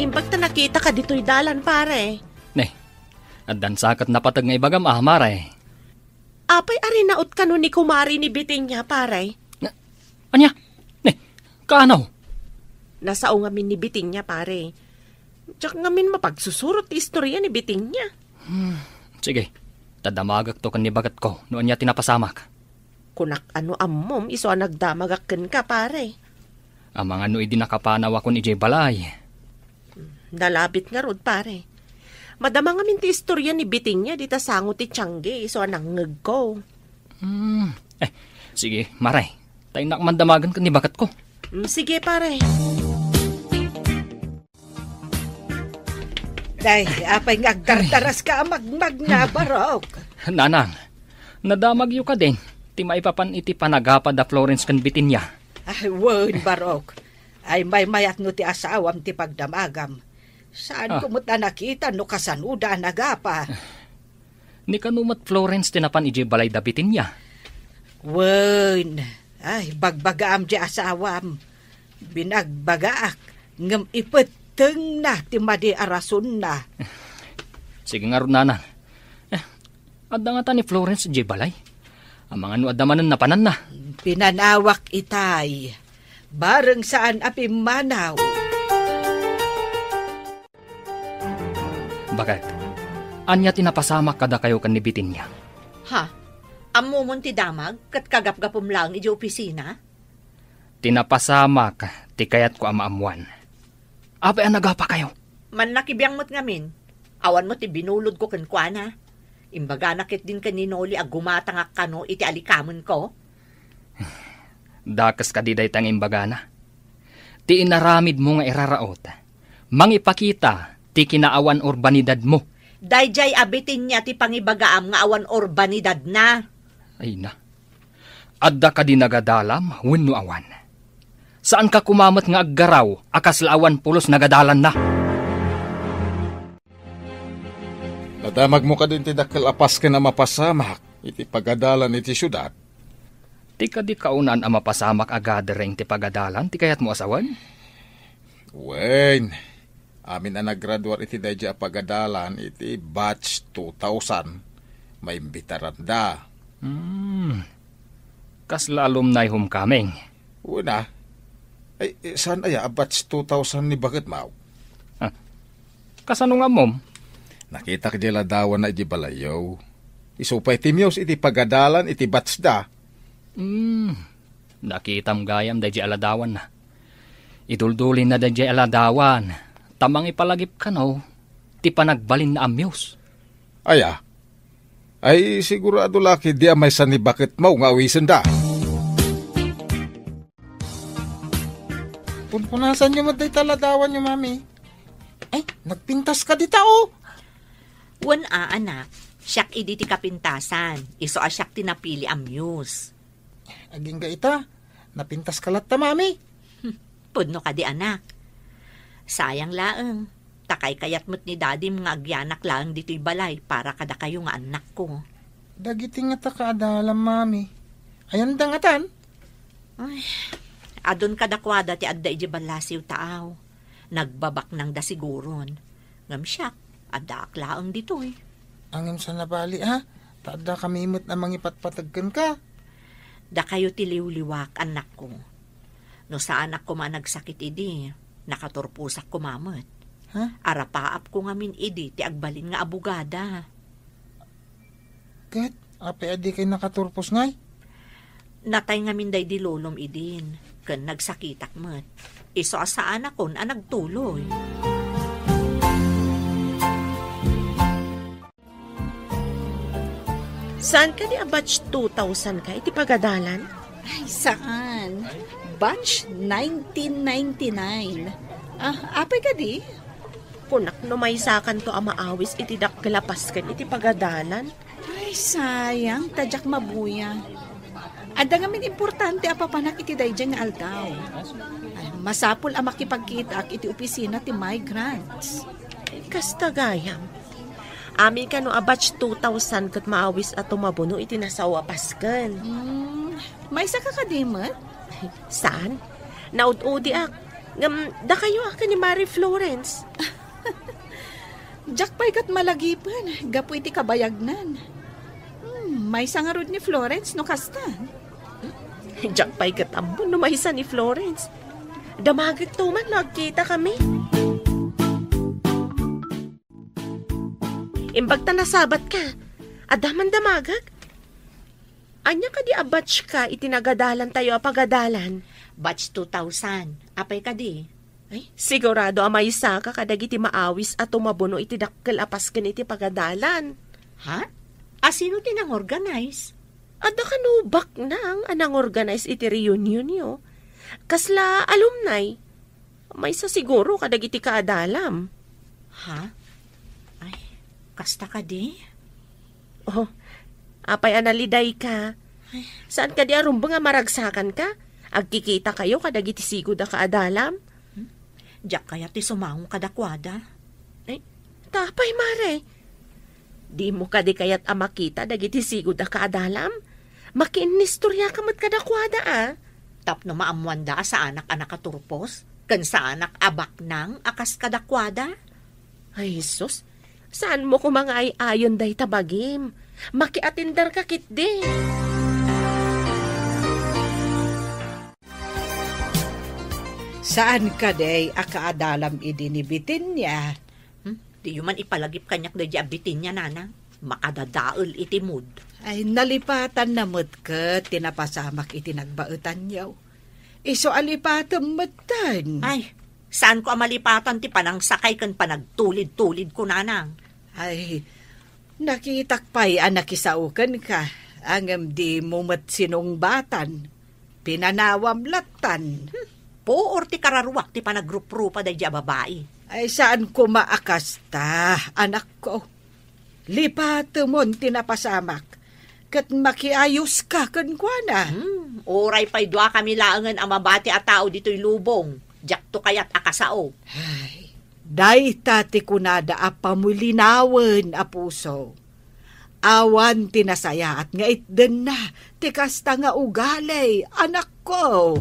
Imbag ta nakita ka dito'y dalan, pare. Ne, addan sakat na patag nga ibagam mare. Apay ari naot ka no ni kumari ni Bitinya, pare. Anya? Ne, kanaw? Nasao ngamin ni Bitinya, pare. Tsak ngamin mapagsusurot ti istorya ni Bitinya. Sige, tadamagak to kan ni bagat ko noon niya tinapasamak. Kunak ano ammom, iso nagdamagakken ka, pare. Ang mga no idi nakapanaw ako ni Jay Balay. Dalabit nga rod, pare. Madama ngamin ti istorya ni Bitinya, di ta sango ti Tiangge, iso nangngeg ko. Sige, maray. Tayo nakmandamagan kan ni bagat ko. Sige, pare. Day, apay ngagdardaras ka magmag na barok. Nanang, nadamag yu ka din. Ti maipapan iti panagapa da Florence kan Bitinya. Ay, word barok. Ay may mayat no ti asawam ti pagdamagam. Saan kumuta nakita no kasanuda nagapa? Ni kanumat Florence tinapan ije balay dabitin niya. Wen, ay bagbagaam di asawam. Binagbagaak, ngam ipeteng na ti madi arason na. Sige nga ron, nanang. Adda nga ta ni Florence ije balay. Ang mga nuadamanan na panan na. Pinanawak itay. Bareng saan api manaw. Bakit? Anya tinapasamak kada kayo kan nibitin niya. Ha? Amo mon ti damag kat kagapgapom lang iji opisina? Tinapasamak, ti kayat ko amaamuan. Ape ang nagapa kayo? Man nakibiyang mo't ngamin. Awan mo ti binulod ko kankwana. Imbaga nakit din kaninoli ag gumatangak kano iti alikamon ko. Dakas ka diday tang imbagana. Ti inaramid mo nga iraraot. Mangipakita ti kinaawan urbanidad mo. Dayjay abitin niya ti pangibagaam nga awan urbanidad na. Ay na. Adda ka di nagadalam, wenno awan. Saan ka kumamat nga aggaraw, akas laawan pulos nagadalan na. Nadamag mo ka din ti dakkel apas ka na mapasamak, iti pagadalan iti syudad. Ti ka di kaunan ang mapasamak agadereng ti pagadalan, ti kayat mo asawan? Wen, amin na naggraduar iti dayja pagadalan iti batch 2000. May imbitaran da. Kasla alumni homecoming. Una, ay saan aya batch 2000 ni bakit mau? Kasano nga mom? Nakita ka dila dawan na iti balayaw. Isupay ti Miyos iti pagadalan iti batch da. Nakitam gayam da aladawan na. Iduldulin na da aladawan. Tamang ipalagip ka no, ti panagbalin na amyos. Aya, ay sigurado laki di amay sani bakit mau nga awisen da. Punpunasan nyo matay taladawan nyo, mami. Ay, nagpintas ka di tao. Wan anak, siyak idi ti kapintasan. Iso asyak tinapili amyos. Aging ga ita, napintas ka lat ta, mami. Pudno ka di anak. Sayang laeng. Takay kayat mo't ni daddy mga agyanak laeng dito'y balay para kada kayo nga anak ko. Dagiti nga ta kaadalam, mami. Ayan dangatan. Ay, adon kadakwada ti adda iji balasiw taaw. Nagbabak nang da siguron. Ngamsyak, adda aklaang dito'y. Angim sa nabali, ha? Taada kami imot na mangipatpatagkan ka. Da kayo tiliw-liwak, anak ko. No sa anak ko man nagsakit idi, nakaturpusak ko mamot. Ha? Arapaap ko ngamin idi, ti agbalin nga abugada. Kat, ape adi kay nakaturpos ngay? Natay ngamin day di lolom idin, ken nagsakitak mat. Iso sa anak kon nagtuloy. Saan ka di batch 2000 ka? Iti pagadalan? Ay, saan? Batch 1999. Apay ka di? Kunak no may sakan to amaawis iti dakgalapas kan iti pagadalan. Ay, sayang. Tadyak mabuya. Ada nga min importante apapanak iti dayjay nga aldaw. Ay, masapul ang makipagkita ak iti opisina ti migrants. Kasta gayam. Amin ka no batch 2000 kat maawis at tumabuno iti nasawa paskan. May isa ka kadimot? Saan? Naud-udi ak. Da kayo ak ni Mary Florence. Jack pa'y kat malagipan. Gapu iti kabayagnan. May sangarod ni Florence no kasta. Jack pa'y katambo no may isa ni Florence. Damagag to man nagkita kami. Imbagta na sabat ka. Adaman damagag. Anya ka di batch ka itinagadalan tayo apagadalan. Batch 2000. Apay ka di? Ay, sigurado amay isa ka kadagiti maawis at tumabuno iti dakkel apas ken iti pagadalan. Ha? Sino tinang organize? Adda kanubak nang anang organize iti reunion yo. Kasla alumni. May sa siguro kadagiti kaadalam. Ha? Ay, kasta ka di? Oh, apay analiday ka. Saan ka di arumbang nga maragsakan ka? Agkikita kayo kadagiti sigud a kaadalam? Diyak kaya ti sumangong kadakwada. Tapay, mare. Di mo kadi kayat makita dagiti sigud a kaadalam? Makinistorya ka mat kadakwada Tapno maamuanda sa anak-anak katurpos, kan sa anak abak nang akas kadakwada. Ay, sus, saan mo kumangay ayon day tabagim? Makiatindar ka kitdi. Saan ka day akaadalam idinibitin niya? Di man ipalagip kanyak da diabitin niya, nanang. Makadadaol iti mood. Ay nalipatan na mo't ka, tinapasamak iti nagbautan yaw. Iso alipatan matan. Ay, saan ko amalipatan ti panang sakay kan panagtulid-tulid ko, nanang? Ay, nakitakpay nakisaukan ka. Angam di mo mat sinungbatan. Pinanawam latan. Poor ti kararuak ti panagrup-rupa da diya babae. Ay saan ko maakasta, anak ko? Lipatamon tinapasamak. Kat makiayos ka kankwana. Oray pa'y dua kami laangan ang mabati at tao dito'y lubong. Diyak to kayat akasao. Ay, day tati kunada apamulinawan a puso. Awan tinasaya at nga itden na, tikasta nga ugalay, anak ko.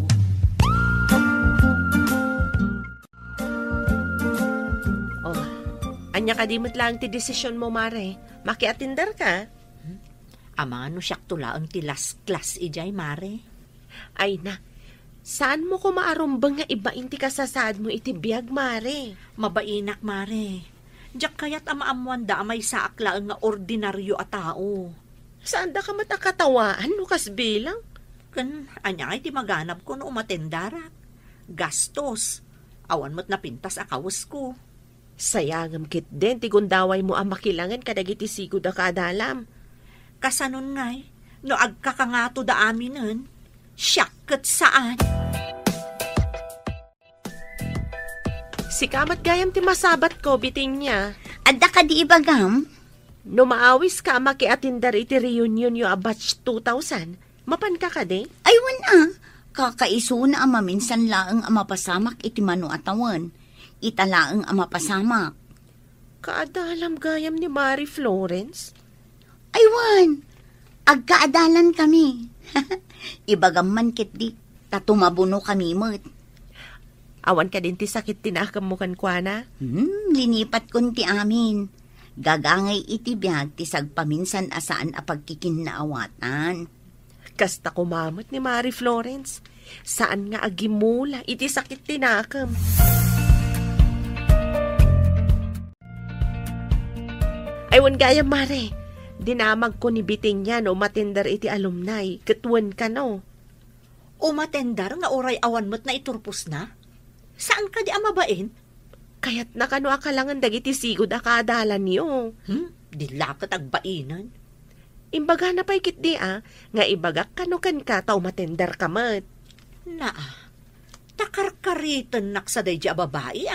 Anya kadimot lang ti desisyon mo, mare. Makiatindar ka. Ama, no siyak tula ang tilas klas ijay, mare. Ay na, saan mo ko maarumbang nga ibain ti kasasad mo iti biyag, mare? Mabainak, mare. Diyak kayat amaamuanda amay saakla nga ordinaryo a tao. Saan da ka matakatawaan no kas bilang? Kan, anya ngay ti maganap ko no umatendarak. Gastos. Awan mo't napintas akawas ko. Sayangam kit din, ti gundaway mo ang makilangan kadagiti sigud a kaadalam. Kasanon ngay, no agkakangato da aminan, siyak kat saan. Si kamat gayam ti masabat ko, biting niya. Adda ka di ibagam? No maawis ka makiatindar iti reunion yo a batch 2000, mapan ka de? Ay wana, kakaiso na ang maminsan laang ang mapasamak iti mano atawan. Italaang ang mapasamak. Kaadalam gayam ni Mary Florence? Aywan, agkaadalan kami. Ibagam man kit di, tatumabuno kami mo't. Awan ka din ti sakit tinakam mo kankwana? Linipat kun ti amin. Gagangay iti biyag ti sagpaminsan asaan a pagkikinnaawatan. Kasta kumamot ni Mary Florence. Saan nga agimula iti sakit tinakam? Aywan gaya, mare. Dinamag ko ni biting niya no matendar iti alumni. Katwan ka no. Umatendar nga oray awan mo't na iturpos na? Saan ka di amabain? Kaya't nakano akalangan dagiti sigud akadalan niyo. Di lakat agbainan. Imbaga na pa'y kit di nga ibagak kano kan ka tao matendar ka mat. Takarkaritan naksaday di babae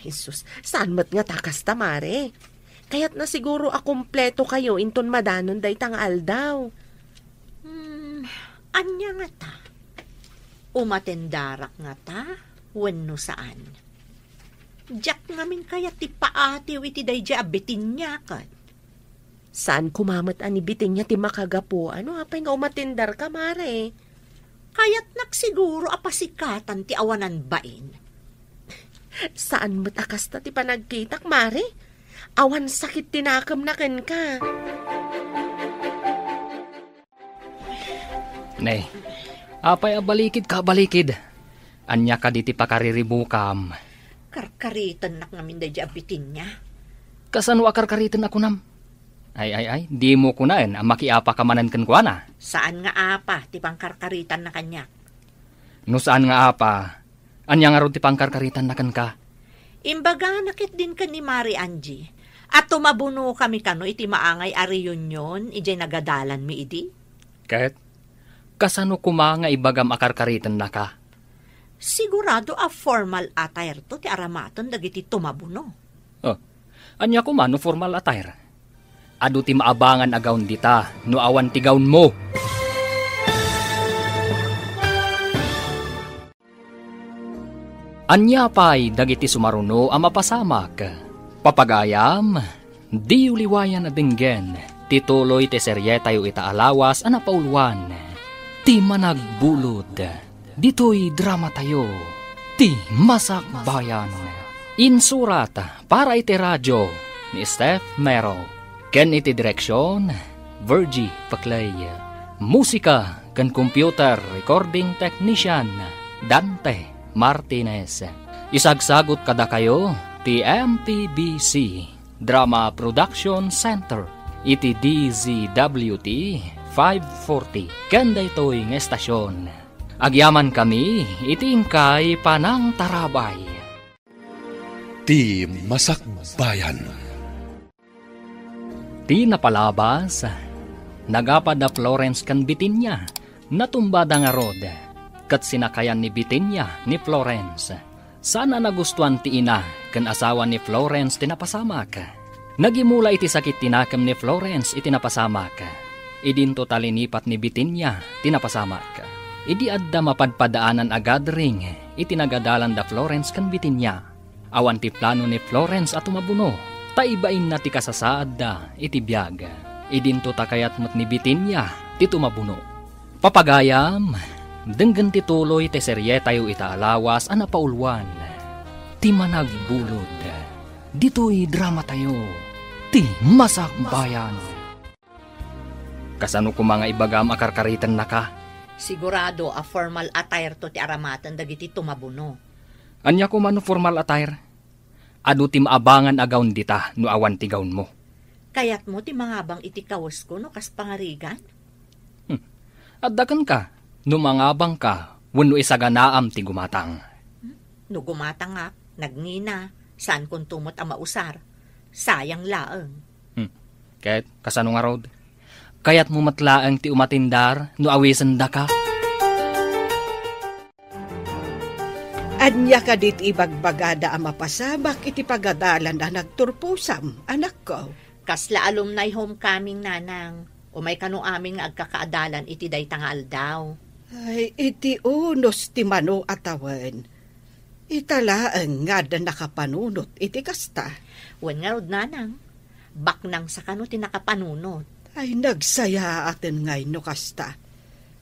Jesus, saan mat nga takas tamare? Kaya't na siguro akumpleto kayo inton madanon day tangal daw. Anya nga ta? Umatendarak nga ta? Wenno saan? Diyak ngamin kaya ti paatiw iti day di abitin niya kat. Saan kumamat ani bitin niya ti makagapo? Ano apay nga umatendar ka, mare? Kaya't naksiguro apasikatan ti awanan bain. Saan mo't akasta ti panagkitak, mare? Awan sakit tinakam na ken ka. Nay, apay abalikid ka balikid. Anya ka diti pakariribukam. Karkaritan nak ngamin da abitin niya. Kasano akarkaritan ako nam? Ay, di mo kunain ang makiapa kamanan kan kwa na. Saan nga apa ti pangkarkaritan na kanya? No saan nga apa? Anya nga ron ti pangkarkaritan na kan ka? Imbaga nakit din ka ni Mari Angie. At tumabuno kami kano iti maangay a reunion, ijay nagadalan mi idi? Ket, kasano kuma nga ibagam akarkaritan na ka? Sigurado a formal attire to ti aramaton dagiti tumabuno. Anya kuma no formal attire? Adu ti maabangan agawn dita, no awan ti gawn mo. Anya pa'y dagiti sumaruno ang mapasamak. Papagayam, di uliwayan na dinggen, tituloy ti serye tayo itaalawas ang napauluan. Ti managbulod, dito'y drama tayo, ti Masak Bayan. Insurat para iti radyo ni Steph Mero. Ken iti direksyon, Virgie Paclay. Musika ken computer recording technician, Dante Martinez. Isagsagot kada kayo, ti MPBC Drama Production Center, iti DZWT 540. Kanda ito'y ng estasyon. Agyaman kami, iti ingkay Panang Tarabay. Ti Masak Bayan. Ti napalabas, nagapad na Florence kan Bitinya, natumbada nga rod, kat sinakayan ni Bitinya ni Florence. Sana nagustuhan ti ina, kan asawa ni Florence tinapasamak. Nagimula iti sakit tinakam ni Florence itinapasamak. Idinto talinipat ni Bitinya tinapasamak. Idi adda mapadpadaanan agad ring, itinagadalan da Florence kan Bitinya. Awan ti plano ni Florence at umabuno, taibain na ti kasasaad da iti biyag. Idinto takayat mo't ni Bitinya ti tumabuno. Papagayam, denggan ti tuloy ti serye tayo itaalawas ang napauluan. Ti managbulod, dito'y drama tayo, ti Masak Bayan. Kasano ko mga ibagam akarkaritan na ka? Sigurado a formal attire to ti aramatan dagiti tumabuno. Anya ko man formal attire? Adu ti maabangan agawn dita no awan ti gawn mo. Kayat mo ti mangabang iti kawas ko no kas pangarigan? Addakan ka, no mangabang ka, wenno isaganaam ti gumatang. No gumatang nga, nagnina, saan kung tumot ang mausar? Sayang laeng. Ket, kasano nga rod? Kayat mo matlaang ti umatindar, no awisan da ka? Anya ka dit ibagbagada ang mapasabak iti pagadalan na nagturpusam, anak ko. Kasla alumni homecoming nanang, o may kanu aming agkakaadalan iti daytang aldaw. Ay, iti unos ti mano atawan. Italaang nga da nakapanunot iti kasta. Wen nga rod nanang, baknang sa kanu ti nakapanunot. Ay, nagsaya atin ngay no kasta.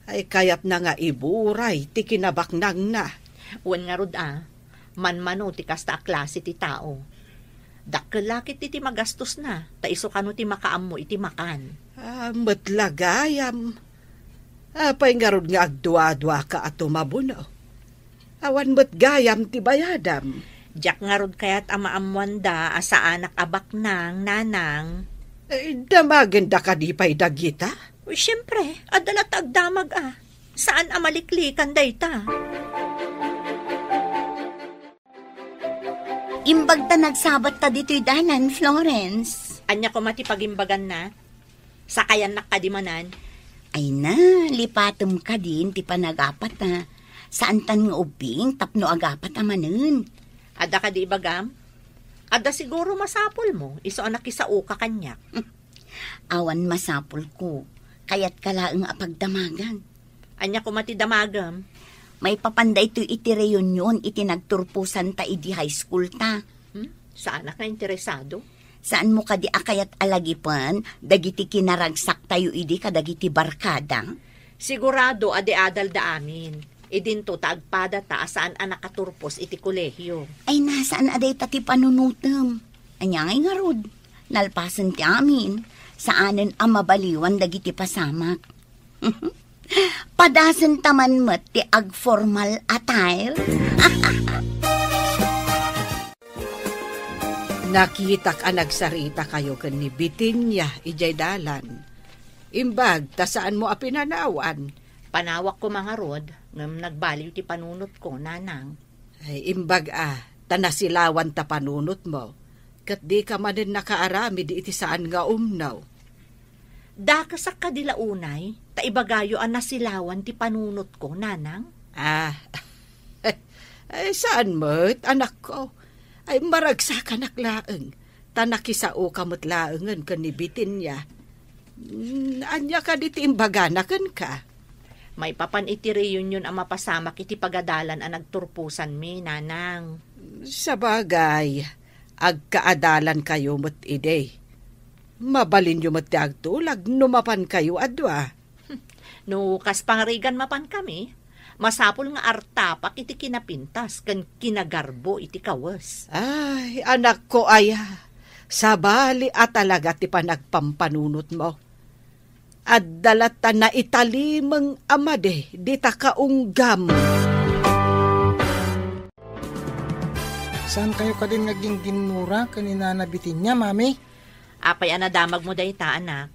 Ay, kayat na nga iburay ti kinabaknang na. Wen nga rod manmano ti kasta a klase ti tao. Dakkelakit iti magastos na, ta iso kanu ti makaammo iti makan. Matlagayam. Apay nga rod nga agdua-dua ka at tumabuno. Awan matgayam ti bayadam. Diyak nga rod kayat amaamuan da asa anak abak nang nanang. Damaganda ka di pa'y dagita? Uy, siyempre, adalat agdamag Saan amaliklikan dayta? Imbag ta nagsabat ta dito'y danan, Florence. Anya ko matipagimbagan na? Sakayan nakadimanan? Ay na, lipatom ka din, ti panagapat na. Saan tan nga ubing, tapno agapat amanen. Ada ka di bagam? Ada siguro masapol mo, iso anak isao ka kanyak. Awan masapol ko, kayat kalaang apagdamagan. Anya ko matidamagam? May papanday to iti reunion, iti nagturpusan ta idi high school ta. Saan ka interesado? Saan mo kadi akayat alagipan, dagiti kinaragsak tayo idi kadagiti barkada? Sigurado ade-adal da amin. Idinto taagpada ta saan anak katurpos iti kolehyo. Ay nasaan aday ta ti panunutem? Anya ngay nga rod, nalpasan ti amin, saanen ang mabaliwan dagiti pasamak. Padasan taman met ti ag-formal attire. Nakitak ang nagsarita kayo kan ni Bitinya, ijay dalan. Imbag, ta saan mo apinanawan? Panawak ko mga rod, ngam nagbaliw ti panunot ko, nanang. Ay, imbag tanasilawan ta panunot mo. Kat di ka manin nakaarami di iti saan nga umnaw. Dakasak ka dila unay, ta ibagayo ang nasilawan ti panunot ko, nanang. Ay, saan mo't, anak ko? Ay, maragsa ka naklaeng. Tanakisao ka mo't laengan ka ni Bitinya. Anya ka di ti imbaganakan ka? May papan iti reunion ang mapasamak iti pagadalan ang nagturpusan mi, nanang. Sa bagay, agkaadalan kayo mo't ide. Mabalin yu mo't ti agtulag, numapan kayo adwa. No, kas pangrigan mapan kami, masapol nga artapak iti kinapintas, kan kinagarbo iti kawas. Ay, anak ko aya, sabali at talaga ti panagpampanunot mo. At dalata na italimang amade, di ta kaunggam. Saan kayo ka din naging ginura kanina nabitin niya, mami? Apay anadamag mo dayta, anak.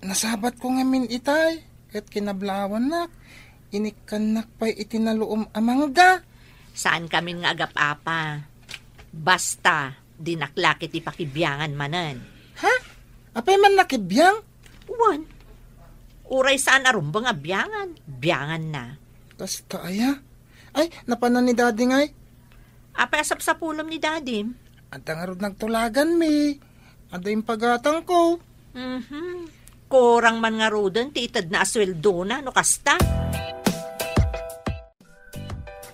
Nasabat ko ngamin itay, kat kinablawan nak. Inikanak pa'y itinaloom amangga. Saan kami nga agap-apa? Basta, dinaklakit ipakibyangan manan. Ha? Apay man nakibiyang? Uwan. Uray saan arumbang abyangan? Byangan na. Kasta aya? Ay, napanan ni daddy ngay. Apay asap sa pulom ni Dadim. At ang arod nagtulagan mi. Ada yung pagatang ko. Korang man nga rodan, titad na asweldo na, no kasta?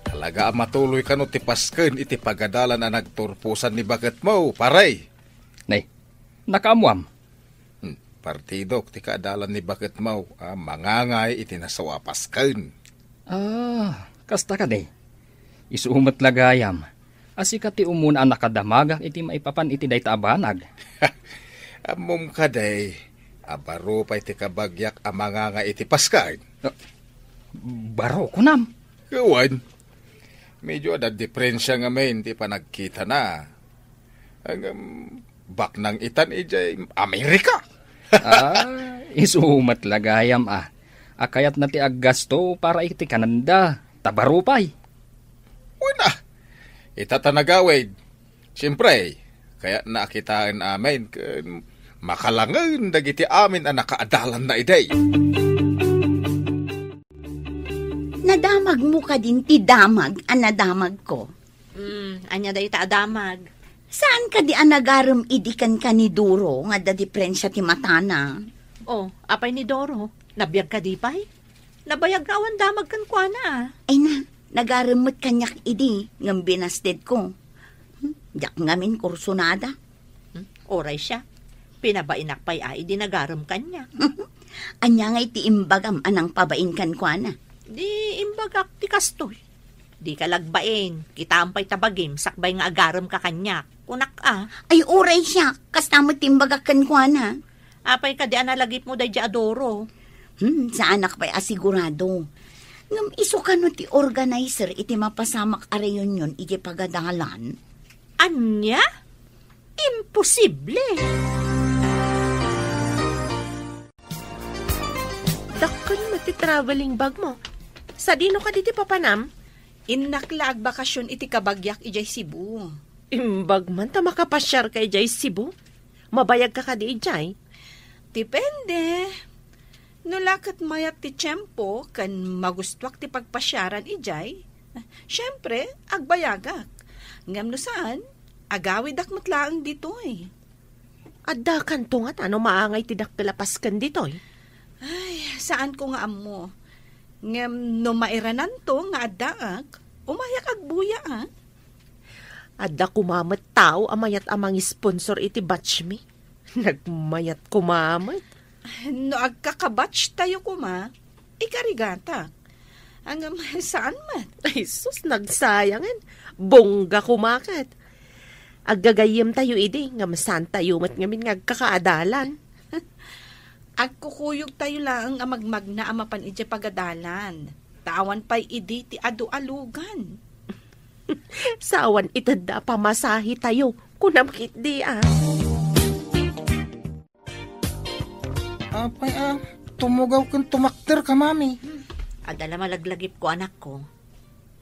Talaga matuloy ka no tipasken iti pagadalan na nagturpusan ni baget mo, paray. Nay, nakaamuam. Partidok, ti kaadalan ni baget mo, mangangay iti nasawapasken. Kasta ka day. Isuumat lagayam. Asika ti umuna ang nakadamagak iti maipapan iti dayta abanag. Amom ka day, abaro pa iti kabagyak mangangay iti pasken. Baro ko nam. Kawan, medyo ada diferensya nga may hindi pa nagkita na. Ang bak ng itan ijay Amerika. Isumat lagayam Akayat na ti aggasto para iti Kanada. Tabarupay. Una, itatanagawid. Siyempre, kaya nakitaan amin makalangan dagiti amin ang nakaadalan na iday. Nadamag mo ka din ti damag ang nadamag ko. Anya day ta adamag. Saan ka di anagaram idikan ka ni Duro nga da diferensya ti matana? Oh, apay ni Doro, nabiyag ka di pay? Nabayag ka awan damag kan kwa na. Ay na, nagaramot kanyak idi ngam binasted ko. Yak ngamin kursunada. Oray siya. Pinabainak pa'y ay di nagaram kanya. Anya nga iti imbagam anang pabain kan kwa na. Di imbagak ti kastoy. Di ka lagbain. Kita ampay tabagim, sakbay nga agaram ka kanya. Kunak Ay uray siya, kastamot timbagak kan kwa na. Apay ka di analagip mo day di adoro. Sa anak pa'y asigurado. Ngam iso ka no ti organizer iti mapasamak a reunion iti pagadalan. Anya? Imposible. Dakkan mo ti traveling bag mo. Sa dino ka diti papanam? Innakla agbakasyon iti kabagyak ijay Cebu. Imbag man ta makapasyar kay Jay Cebu. Mabayag ka di ijay. Depende. Nulakat mayat ti tiyempo kan magustwak ti pagpasyaran ijay. Siyempre, agbayagak. Ngam no saan, agawid akmatlaang ditoy. Adda kanto nga ano maangay ti dakkelapasken ditoy. Ay, saan ko nga amo? Ngam no mairanan to nga addaak, umayak agbuya Adda kumamat tao amayat amang sponsor iti batch mi. Nagmayat kumamat. No agkakabatch tayo kuma, ikarigata. Hanggang saan man? Ay sus, nagsayangan. Bongga kumakat. Aggagayim tayo idi, nga masan tayo mat ngamin ngagkakaadalan. Agkukuyog tayo lang ang magmagna amapan iti pagadalan. Tawan pa'y idi ti adu-alugan. Sawan itanda pamasahi tayo, kunamkit di Apay tumugaw kang tumakter ka, mami. Adala malaglagip ko, anak ko.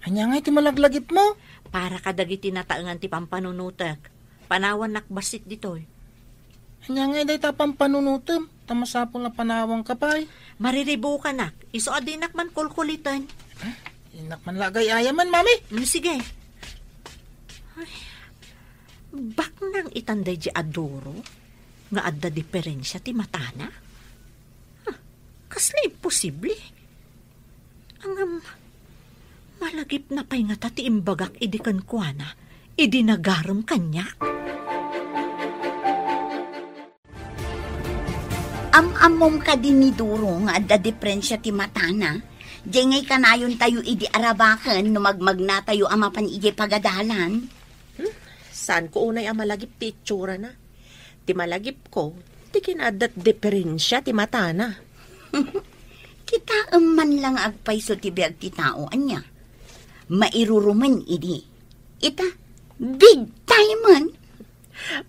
Anya nga iti malaglagip mo? Para kadagiti nataangan ti pampanunutak. Panawan nakbasit ditoy. Anya nga iday tapang panunutom. Tamasapol na panawang kapay. Mariribo ka, nak. Iso adinak man kulkulitan. Inak man lagay ayaman, mami. Sige. Ay, bak nang itanday di adoro nga adda diferensya ti matana? Kasla imposible. Malagip na pa'y nga tati imbagak idikan kwa na. Idi nagaram kanya. Amom ka din ni Duro nga adda diferensya ti matana. Diyan ngay kanayon tayo idi arabakan no magmag na tayo amapan iji pagadalan. Saan ko unay ang malagip ti itsura na? Ti malagip ko, ti kinadat diferensya ti matana. Kita man lang agpayso ti biag ti tao anya. Mairuruman idi. Ita, big time man.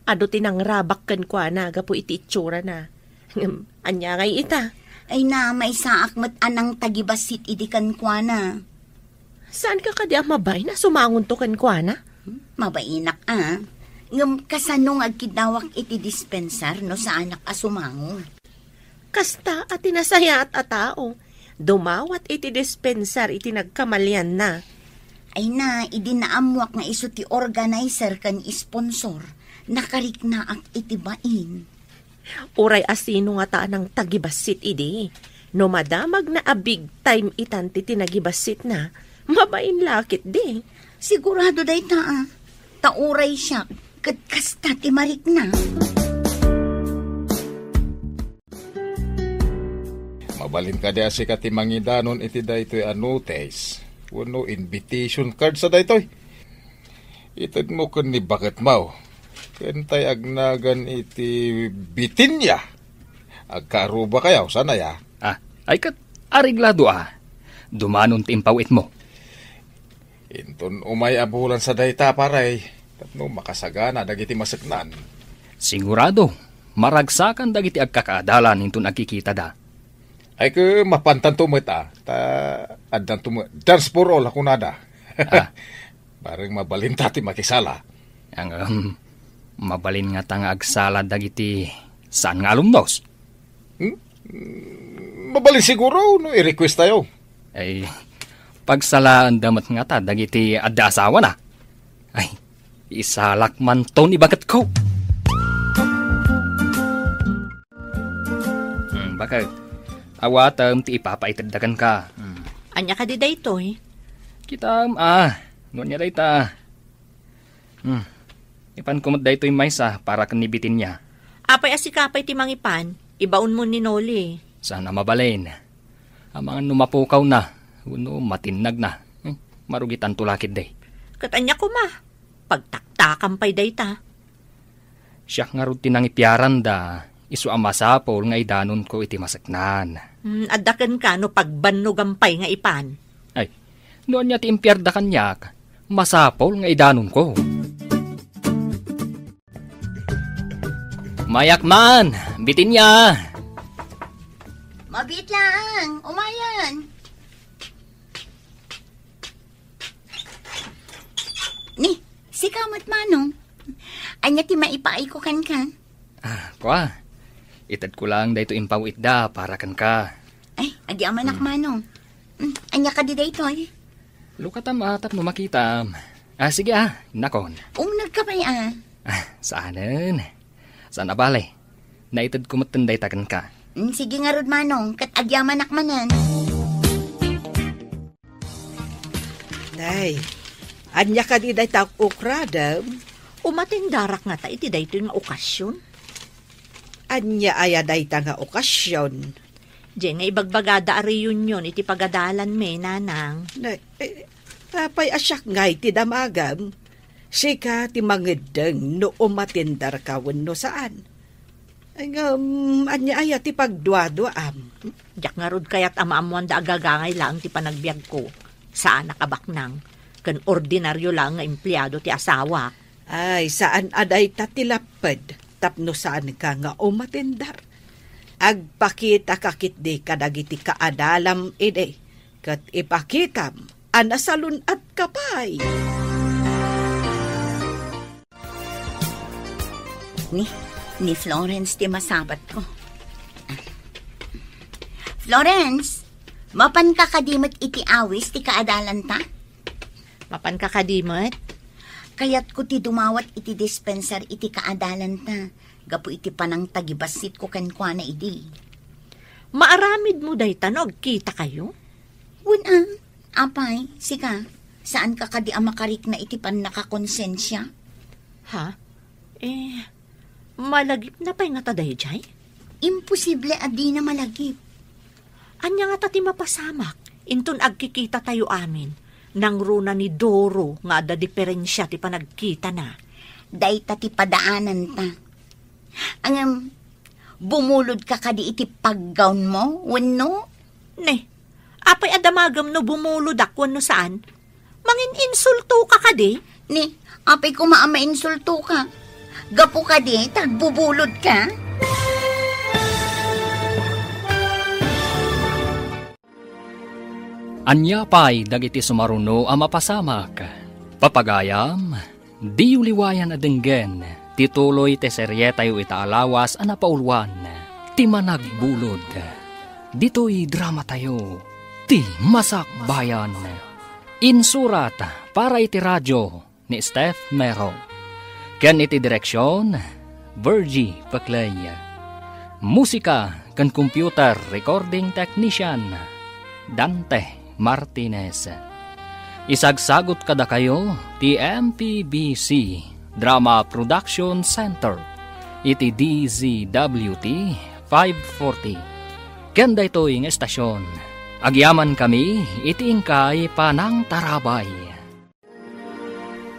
Ado tinangrabak kan kwa na, gapo iti itsura na. Anya ngay ita. Ay na, may saak mat anang tagibasit idi kan kwa na. Saan ka kadi ang mabay na sumangon to kan kwa na? Mabainak ngam kasanong agkidawak iti dispensar no sa anak asumango. Kasta at tinasaya at atao. Dumawat iti dispensar iti nagkamalyan na. Ay na, idi naamwak nga iso ti organizer kan sponsor. Nakariknaak iti bain. Uray asino nga taan ng tagibasit idi. No madamag na a big time itan ti tinagibasit na, mabain lakit di. Sigurado day tauray siya, kat kasta ti marik na. Mabalin ka di asi ka ti mangidanon iti daytoy a notice. Wano invitation card sa daytoy. Itad mo kun ni bakit mau. Kentay agnagan iti Bitinya. Agkaruba kayaw, sana ya? Ay kat ariglado Dumanon timpawit mo. Inton umay abulan sa dayta paray. Tapno makasagana dagiti masaknan. Sigurado, maragsakan dagiti agkakaadalan inton agkikita da. Ay ke mapantan tumit ta addan tumit. Dance for all ako nada. Bareng mabalin tati makisala. Ang mabalin nga tanga agsala dagiti saan nga alumnos? Mabalin siguro no i-request tayo. Ay pagsalaan damat nga ta dagiti adda asawa na. Ay isalak man to ni bagat ko. Bakit? Awatam ti ipapaitadagan ka. Anya ka di daytoy? Kitam, nunya dayta. Ipan kumot daytoy maysa para kanibitin niya. Apay asikapay ti mangipan, ibaon mo ni Noli. Sana mabalin. Ang mga numapukaw na, uno matinag na. Marugitan tulakid day. Katanya ko pagtaktakan pa'y dayta. Siya nga rutin ang ipiaran da, isu amasapol nga idanon ko iti masaknan. Adakan ka no pagbannugampay nga ipan. Ay, noon niya ti impyarda kanyak, masapol nga idanon ko. Mayak man, bitin niya. Mabit lang, umayan. Ni, si Kamot Manong. Anya ti maipaikukan ka. Kwa, itad ko lang dayto impawit da para kan ka. Ay, adi amanak Manong. Anya ka di dayto eh. Lukatam atap no makita. Sige nakon. Nagkapay Saanan? Sana balay. Naitad ko matanday takan ka. Sige nga rod Manong, kat agyamanak manan. Nay, anya ka di day tak ukradam? Umatindarak nga ta iti dayto nga okasyon. Anya aya day ta nga okasyon? Diyan nga ibagbagada a reunion iti pagadalan me, nanang. Tapay asyak nga iti damagam. Sika ti mangedeng no umatindar ka wenno saan. Ay nga, anya aya ti pagduado-am. Diyak nga rod kaya't amaamuan da agagangay lang ti panagbiag ko. Saan nakabaknang? Kan ordinaryo lang nga empleyado ti asawa. Ay, saan aday tatilapad? Tapno saan ka nga umatindar? Agpakita kakit di kadagiti kaadalam ide. Kat ipakitam, anasalun at kapay. Ni Florence ti masabat ko. Florence, mapan ka kadimot iti awis ti kaadalan ta? Mapan ka kadimot? Kayat ko ti dumawat iti dispenser iti kaadalan ta. Gapu iti panang tagibasit ko kenkwa na idi. Maaramid mo day tanog, kita kayo? Una, Apay, sika, saan ka kadi makarik na itipan nakakonsensya? Ha? Malagip na pa'y nga taday, Jay? Imposible adi na malagip. Anya nga tati mapasamak, inton agkikita tayo amin, nang runa ni Doro nga ada diferensya ti panagkita na. Day tati padaanan ta. Bumulod ka kadi iti paggawn mo, wenno? Ne, apay adamagam no bumulod akwan no saan? Mangin insulto ka kadi? Ni, apay kumaama insulto ka. Gapo kadi, tagbubulod ka. Anya pa'y dagiti sumaruno a mapasamak. Papagayam, di uliwayan adenggen, tituloy te serye tayo itaalawas a napaulwan, ti managbulod. Dito'y drama tayo, ti Masak Bayan. Insurat para iti radyo ni Steph Mero. Ken iti direksyon, Virgie Paclay. Musika ken computer recording technician, Dante Martinez. Isagsagot kada kayo ti MPBC Drama Production Center iti DZWT 540. Kenda ito'y ng estasyon. Agyaman kami iti ingkay panang tarabay.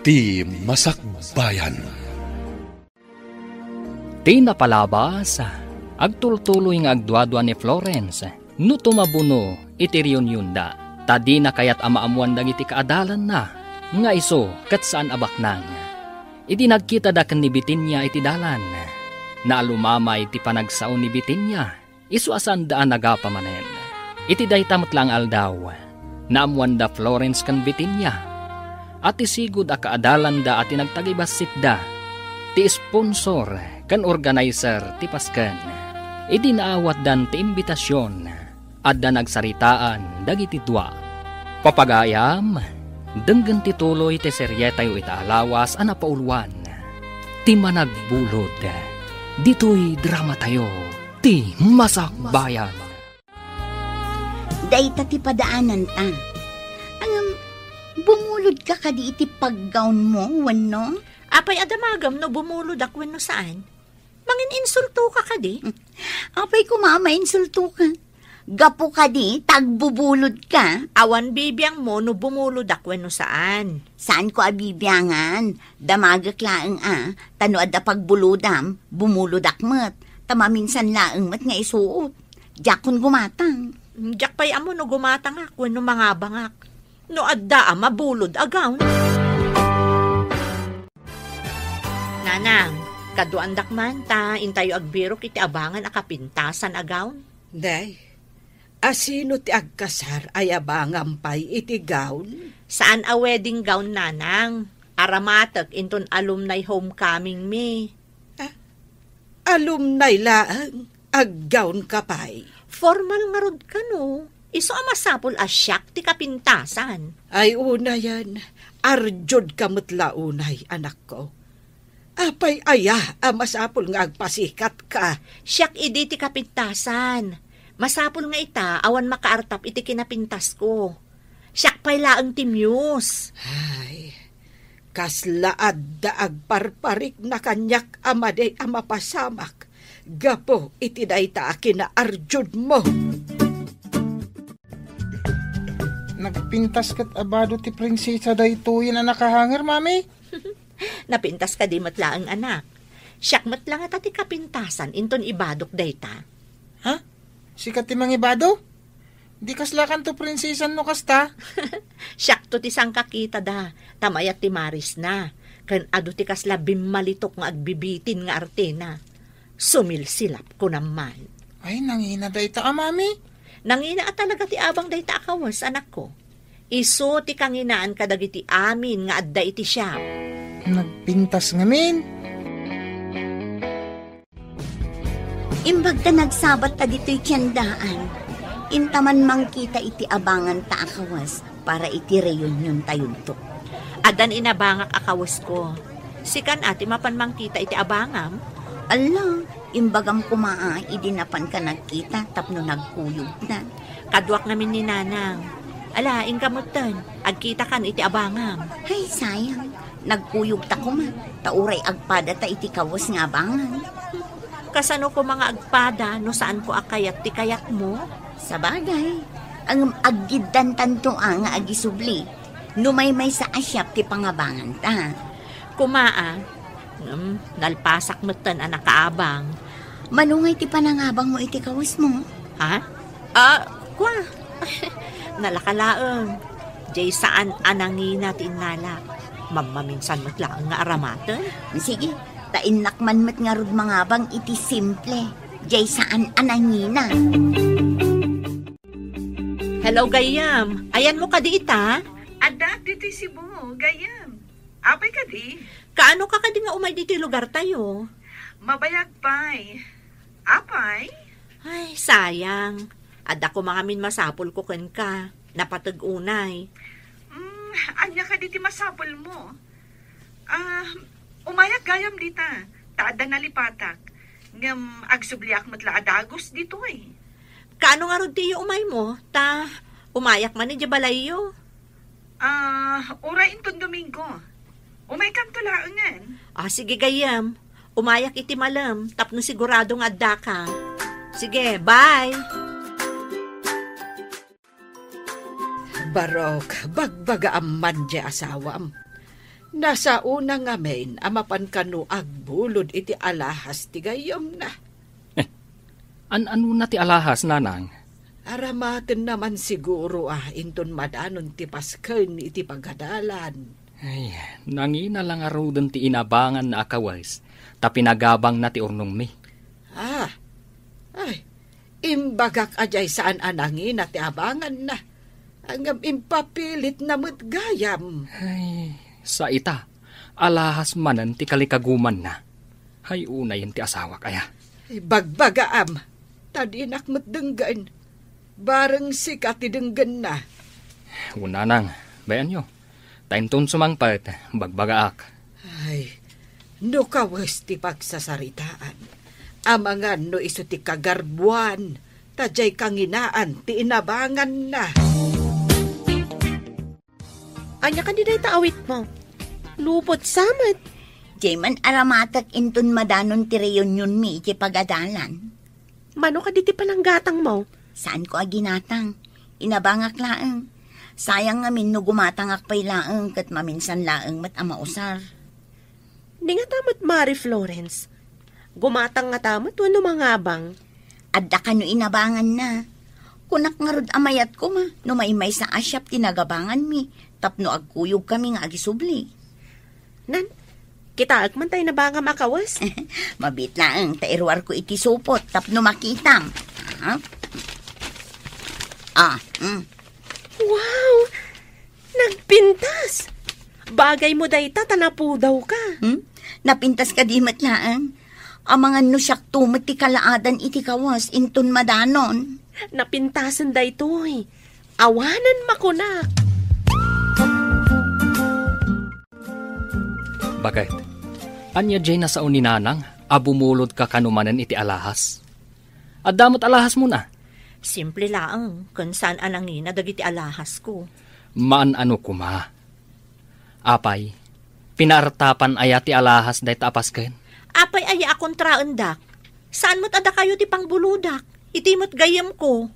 Ti Masak Bayan. Ti napalabas, agtultuloy ng agduadwa ni Florence, no tumabuno iti reunion da. Tadi na kayat amaamuan dagiti kaadalan na, nga iso kat saan abaknang. Iti nagkita da ken ni Bitinya iti dalan, na alumama iti panagsaon ni Bitinya, iso asan daan nagapamanen. Iti daytamot lang aldaw, naamuan da Florence ken Bitinya, at isigud a kaadalan da at nagtagibasit da, ti sponsor ken organizer ti Pasken. Iti naawat dan ti imbitasyon, adda nagsaritaan dagiti dua. Papagayam, denggen tituloy ti serye tayo itaalawas a napaulwan. Ti managbulod. Dito'y drama tayo, ti Masak Bayan. Day tati padaanan ta. Bumulod ka kadi iti paggawn mo, wenno? Apay adamagam no bumulod akwan no saan? Mangin insulto ka kadi? Apay kumama insulto ka. Gapo ka di, tagbubulod ka. Awan bibiyang mo no bumulod akwen no saan. Saan ko abibiyangan? Damagak laeng tano adda pagbulodam, bumulod akmet. Tamaminsan laeng mat nga isuot. Jakon gumatang. Jak pay amo no gumatang akwen no mga bangak. No adda mabulod agaw. Nanang, kaduandak man ta, intayo agbirok iti abangan akapintasan agaw. Day, asino ti agkasar ay abangampay iti gown? Saan a wedding gown, nanang? Aramatek inton alumni homecoming me. Alumni laang, ag-gown kapay. Formal nga rod ka no. Iso amasapol asyak ti kapintasan. Ay una yan, arjod kamot launay anak ko. Apay aya, amasapol nga agpasikat ka. Siyak idi ti kapintasan. Masapol nga ita, awan makaartap iti kinapintas ko. Siyak pa'y laang ti Muse. Ay, kaslaad da agparparik na kanyak amaday amapasamak. Gapo iti dayta akina arjud mo. Nagpintas kat abado ti prinsesa daytoy na nakahanger, mami? Napintas ka di matlaang anak. Siyak matlang at ati kapintasan inton ibadok dayta. Ha? Sikat ti mangibado? Di kaslakan to prinsesan no kasta? Siyak to ti sang kakita da. Tamayat ti Maris na. Kan ado ti kasla bimalitok nga agbibitin nga artena. Sumilsilap ko naman. Ay, nangina dayta mami? Nangina at talaga ti abang dayta akawas, anak ko. Iso ti kanginaan kadagiti amin nga adda iti siya. Nagpintas ngamin. Imbag ta nagsabat ta dito'y tiyandaan. Intaman mang kita iti abangan ta akawas para iti reunion tayon to. Adan inabangak akawas ko. Sikan ati mapan mang kita iti abangam. Ala, imbagam kumaa, idinapan ka nagkita tapno nagkuyog na. Kadwak namin ni Nanang. Ala, ingkamutan. Agkita kan iti abangam. Ay, sayang. Nagkuyog ta ko ma. Tauray agpada ta iti kawas nga abangan. Kasano ko mga agpada, no saan ko akayat ti kayat mo? Sa bagay, ang aggidan tanto nga agisubli. Numaymay sa asyap ti pangabangan ta. Kumaa, nalpasak mutan ang nakaabang. Manungay ti panangabang mo iti kawas mo. Ha? Kwa. Nalakalaang. Jay saan anangina ti inalak. Mamaminsan matlaang nga aramatan. Sige, tainakman mat nga rod mangabang iti simple. Jay saan anangina. Hello, Gayam. Ayan mo ka di ita? Adak dito si Bo, Gayam. Apay ka di? Kaano ka di nga umay dito lugar tayo? Mabayag pa'y. Apay? Ay, sayang. Ada ko mga masapol ko ken ka. Napatag-unay. Anya ka diti masapol mo. Umayag Gayam dita. Taada nalipatak. Ngam agsubliak matla adagos dito eh. Kaano nga rod tiyo umay mo? Ta, umayak man ni Jabalayo. Ura intong Domingo. Umay kam tulaangan. Sige Gayam. Umayak iti malam. Tapno sigurado nga adda ka. Sige, bye. Barok, bagbaga amman di asawam. Nasa unang ngamen, amapan kanu agbulod iti alahas ti Gayam na. Ano na ti alahas, nanang? Aramaten naman siguro inton madanon ti pasken iti pagadalan. Ay, nangina lang arudan ti inabangan na akawas, ta pinagabang na ti urnong mi. Imbagak ajay saan anangin na ti abangan na. Ang impapilit na Gayam. Ay, sa ita, alahas manan ti kalikaguman na. Hay unay ti asawa kaya. Bagbagaam, tadinak matdenggan. Bareng sikat tidenggan na. Una nang, bayan nyo. Tainton sumangpat, bagbagaak. Ay, no kawas ti pagsasaritaan. Amangan no iso ti kagarbuan. Tajay kanginaan ti inabangan na. Anya ka di awit mo. Lupot samat. Jayman aramatak inton madanon ti reunion mi iti pagadalan. Mano ka di ti pananggatang mo? Saan ko aginatang? Inabangak laeng. Sayang ngamin no gumatangak pa'y laeng kat maminsan laeng mat amausar. Di nga tamat Mari Florence. Gumatang nga tamat wano mangabang. Adda ka no inabangan na. Kunak nga rod amayat ko ma. No maymay sa asyap tinagabangan mi. Tapno agkuyog kami nga agisubli. Nan, kita agman tayo na ba nga makawas? Mabit laeng, tairwar ko iti supot, tapno makitam. Wow! Nagpintas! Bagay mo dayta, tanapu daw ka. Napintas ka di matlaeng. Amangan no siyak tumat ti kalaadan iti kawas, inton madanon. Napintasan daytoy. Awanan makunak. Bakit? Anya jay na sa uninanang, abumulod ka kanumanan iti alahas. At damot alahas mo na. Simple lang, kung saan anangina dagiti alahas ko. Maan ano kuma. Apay, pinartapan aya ti alahas day tapas ken. Apay aya akong traendak. Saan mo't ada kayo ti pangbuludak? Iti mo't Gayam ko.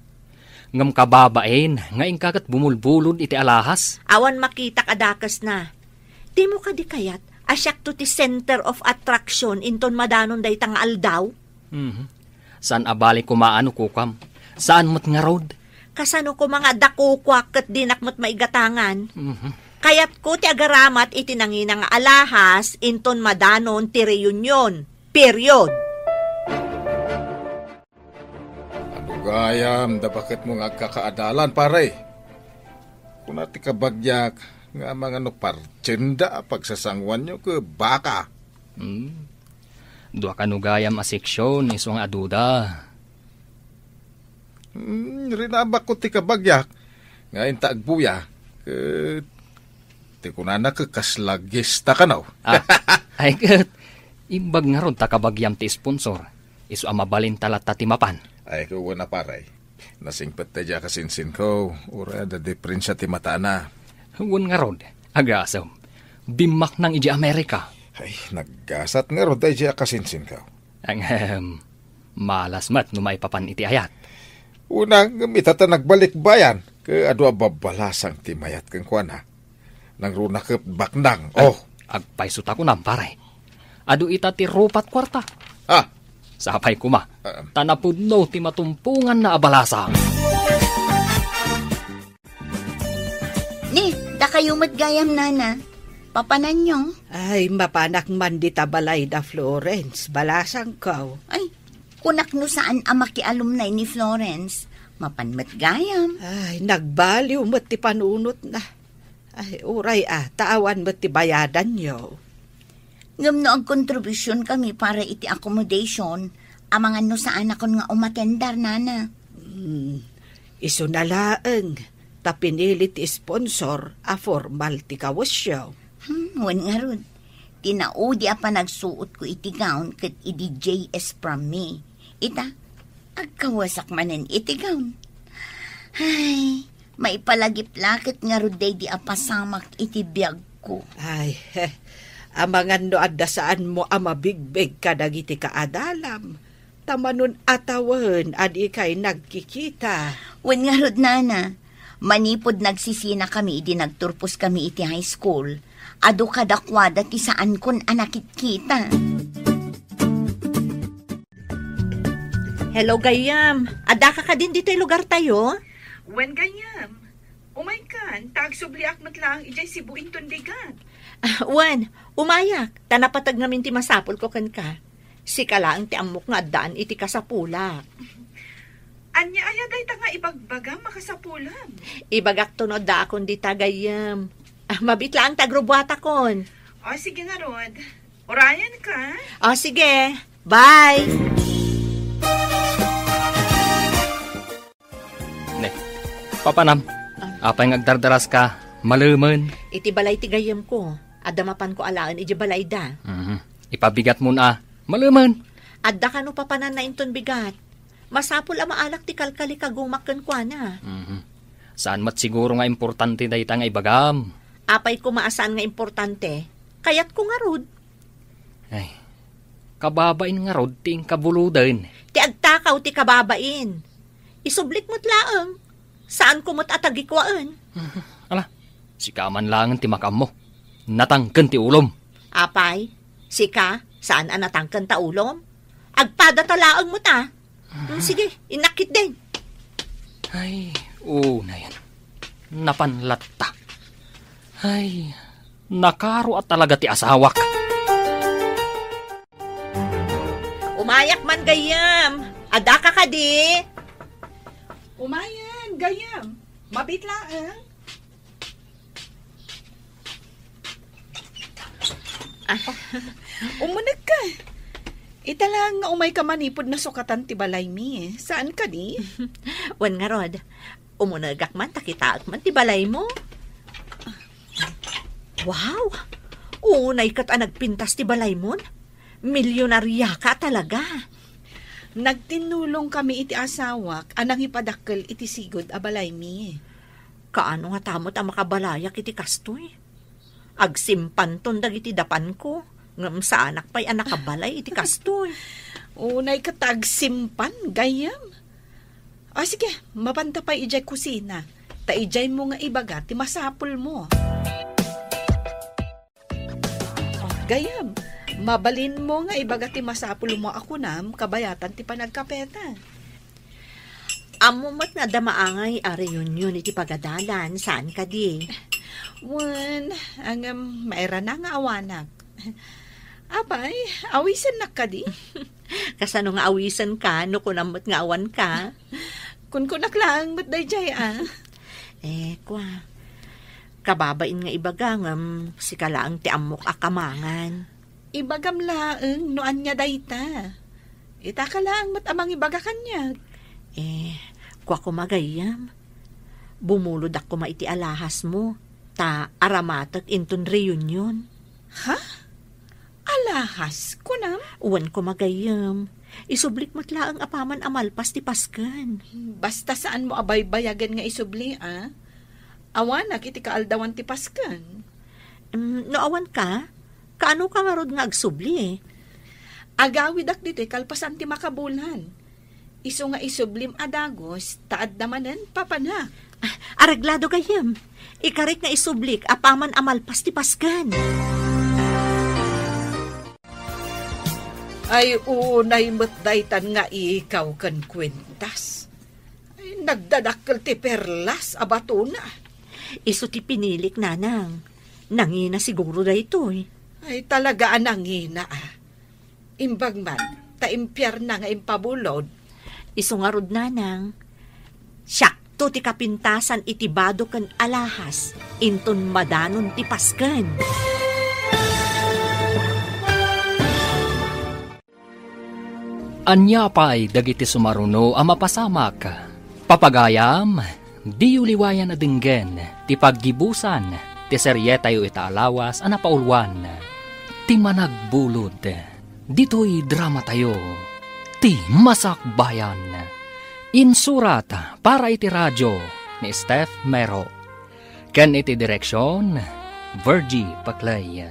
Ngam kababain, ngayon kagat bumulbulod iti alahas. Awan makita kadakas na. Di mo ka di kayat, asyak to ti center of attraction inton madanon day tang aldaw? Saan abali kumaano kukam? Saan mo't nga road? Kasano ko mga dakukwak kat dinak mo't maigatangan? Kayat ko ti agaramat itinanginang alahas inton madanon ti reunion. Period. Gayam, da bakit mo nga kakaadalan, pare? Kung nati kabagyak, nga mga partsenda pagsasangwan nyo ke baka. Dua kanugayam a seksyon, iso nga aduda. Rinabak ko ti kabagyak, nga intagbuya, ti kunana ke kaslagista ka now. Ay kat, imbag nga ron takabagyam ti sponsor, iso amabalin talat ti mapan. Ay, kuwa na pare. Nasingpet tayo kasinsin ko. Ura da diferensya ti mata na. Huwag nga rod, agasam. Bimak ng iji Amerika. Ay, naggasat nga ron tayo kasinsin ko. Ang malas mat no maipapan iti ayat. Unang mitata nagbalik bayan. Ke adwa babalasang ti mayat kang kuana. Nang runakep baknang. Oh, Agpaisot ako nampare. Adu ita ti rupat kwarta. ah, Sapay kuma. Tanapudno ti matumpungan na abalasang. Ni, da kayo matgayam nana. Papanan nyo. Ay, mapanak man di tabalay da Florence, balasang kaw. Ay, kunak no saan ang makialumnay ni Florence. Mapanmatgayam. Ay, nagbaliw mo't ti panunot na. Ay, uray taawan mo't ti bayadan nyo. Ngam no ang kontribusyon kami para iti accommodation. Amangan no saan akon nga umatendar nana. Iso na laeng, ta pinili ti sponsor a formal ti kawasyaw. Wan nga ron. Tinaudi pa nagsuot ko iti gown kat iti JS from me. Ita, agkawasak manen iti gown. Ay, may palagip-lakit nga ron day di apasamak iti biyag ko. Ay, amangan no adda saan mo amabigbeg ka dagiti kaadalam. Tamanon atawan adi kay nagkikita. Wan nga ron nana. Manipod nagsisina kami iti nagturpos kami iti high school. Ado kadakwada ti saan kun anakit kita. Hello, Gayam. Ada ka din dito lugar tayo? Wen ganyam. Umay kan, tagsubliak matlang ijay si Buinton bigat. Wan, umayak. Tanapatag namin ti masapol ko kan ka. Si kalaang ti amok nga daan iti kasapula. Anya ayaday ta nga ibagbaga makasapulan. Ibagak to no da akon di tagayam. Mabitla ang tagrobwata kon. O sige nga Rod. Orayan ka. O sige, bye! Ne, papanam. Apay ngagdardaras ka, maluman. Iti balay ti gayam ko. Adamapan ko alaan iti balay da. Ipabigat mo na, maluman. Adda ka no papanan na inton bigat. Masapul ang maalak ti kalkali kagumakan kwa na. Saan mat siguro nga importante da ita nga ibagam. Apay ko maasan nga importante. Kayat ko nga rod. Ay, kababain nga rod ting kabuludan. Ti agtakaw ti kababain. Isublik mo't laang. Saan ko mo't atagikwaan? Ala, si kaman lang ti makam mo. Natangken ti ulom. Apay, sika, saan ang natangkan ta ulom? Agpada talaang mo ta. Sige, inakit din. Ay, na yan. Napanlatta. Ay, nakaro at talaga ti asawak. Umayak man gayam. Ada ka di. Umayan, gayam. Mabitlaan. Umunag ka. Ita lang nga umay ka manipod na sukatan ti balay mi. Saan ka di? Wan nga rod. Umunagak man, takitaak man ti balay mo. Wow! Unay kat nagpintas ti balay mo. Milyonarya ka talaga. Nagtinulong kami iti asawak, anang ipadakkel iti sigod a balay mi. Kaano nga tamot ang makabalayak iti kastoy? Agsimpan ton dagiti dapan ko. Ngam sa anak pa'y anak kabalay iti kastoy. Unay katagsimpan, gayam. O sige, mapanta pa ijay kusina. Ta ijay mo nga ibaga, ti masapul mo. Gayam, mabalin mo nga ibaga ti masapul mo ako nam, kabayatan ti panagkapeta. Amo mat nga damaangay a reunion iti pagadalan, saan ka di? Wan, ang maera na nga awanak. Abay, awisan na ka di? Kasano nga awisan ka, no kunamot nga awan ka? Kun kunaklang mat dayjay Kwa. Kababain nga ibagangam, si kalaang ti amok akamangan. Ibagam laeng noan niya dayta. Ita ka lang mat amang ibaga kanyag. Kwa kumagayam. Bumulod ako maiti alahas mo. Ta aramatak inton reunion. Ha? Alahas? Kunam? Uwan kumagayam. Isublik mo't laang apaman amalpas ti pasken. Basta saan mo abay-bayagan nga isubli, Awanak iti kaaldawan ti pasken. No awan ka, kaano ka nga rod nga agsubli Agawid ak dito kalpasan ti makabulan. Iso nga isublim adagos, taad namanen papana. Areglado kayem. Ikarik nga isublik apaman amalpas ti pasken. Ay unay matdaytan nga ikaw kan kwentas. Ay nagdadakkel ti perlas abato na. Iso ti pinilik nanang. Nangina siguro da ito Ay talaga nangina Imbag man, taimpyar na nga impabulod. Iso nga rod nanang. Syakto ti kapintasan itibado kan alahas. Inton madanon ti pasken. Anya pa'y dagiti sumaruno ang mapasamak. Papagayam, di uliwayan na dinggen, ti paggibusan, ti seryetayo itaalawas ang napaulwan. Ti managbulod, dito'y drama tayo, ti masakbayan. Insurat para iti radyo ni Steph Mero. Ken iti direksyon, Virgie Paclay.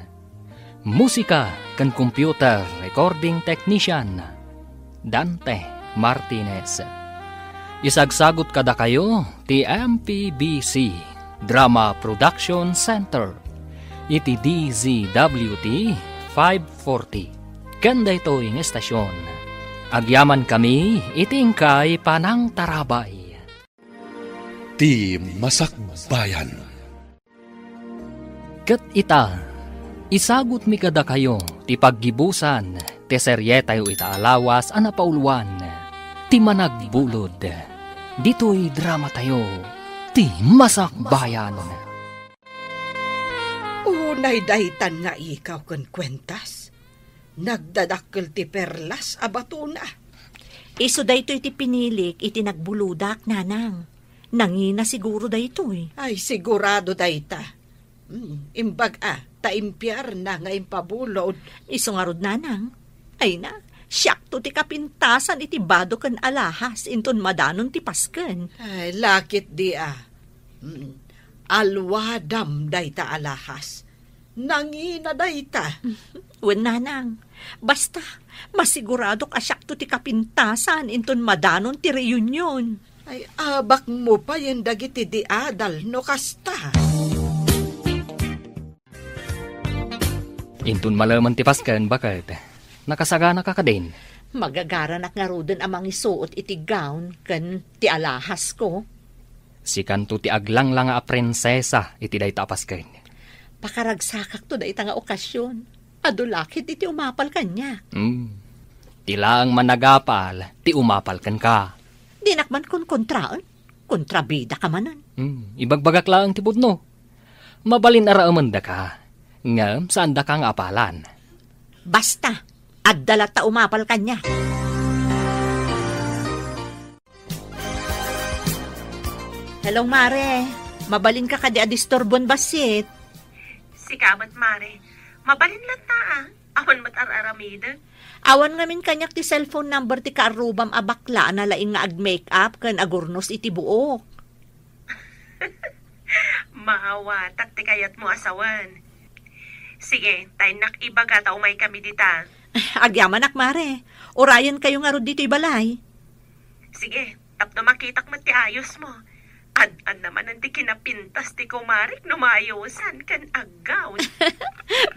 Musika ken computer recording technician, Dante Martinez. Isagsagot kada kayo ti MPBC Drama Production Center iti DZWT 540 kanda ito yung estasyon. Agyaman kami itingkay panang tarabay. Ti Masakbayan. Ket ita, isagot mi kada kayo ti paggibusan ti seryetayo itaalawas ang napaulwan, ti managbulod, dito'y drama tayo, ti masakbayan. Unay daytan nga ikaw kan kwentas. Nagdadakkel ti perlas abato na. Iso da ito iti pinilik iti nagbuludak nanang. Nangina siguro da ito Ay sigurado dayta. Imbag taimpyar na nga impabulod. Iso nga rod nanang. Ay na, syakto ti kapintasan iti bado kan alahas inton madanon ti pasken. Ay, lakit di Alwadam dayta alahas. Nangina dayta. Wen nanang, basta masigurado ka syakto ti kapintasan inton madanon ti reunion. Ay, abak mo pa yung dagiti di adal no kasta. Inton malaman ti pasken bakit? Nakasagana ka din. Magagaranak nga roden amang isuot iti gown kan ti alahas ko. Si kanto ti aglang lang a prinsesa iti dayta pasken. Pakaragsakak to da ita nga okasyon. Adulakit iti umapal kanya. Tilang managapal, ti umapal kan ka. Dinakman kon kontraan. Kontrabida ka manan. Ibagbagak lang ti pudno. Mabalin araaman da ka. Ngam saan da kang apalan. Basta. Addalat ta umapal kanya. Hello, Mare. Mabalin ka kadi adistorbon basit. Sikamat, Mare. Mabalin lang ta, Awan matar-aramida. Awan ngamin kanyak ti cellphone number ti kaarubam abakla na laing nga ag-makeup kan agurnos iti buok. Maawa, takti kayat mo asawan. Sige, tayo nakibaga ta umay kami dita. Agyaman ak, Mare. Orayan kayo nga rod dito'y balay. Sige, tapno makitak mo ti ayos mo. Ad naman ang ti kinapintas ti kumarik no maayosan kan agaw.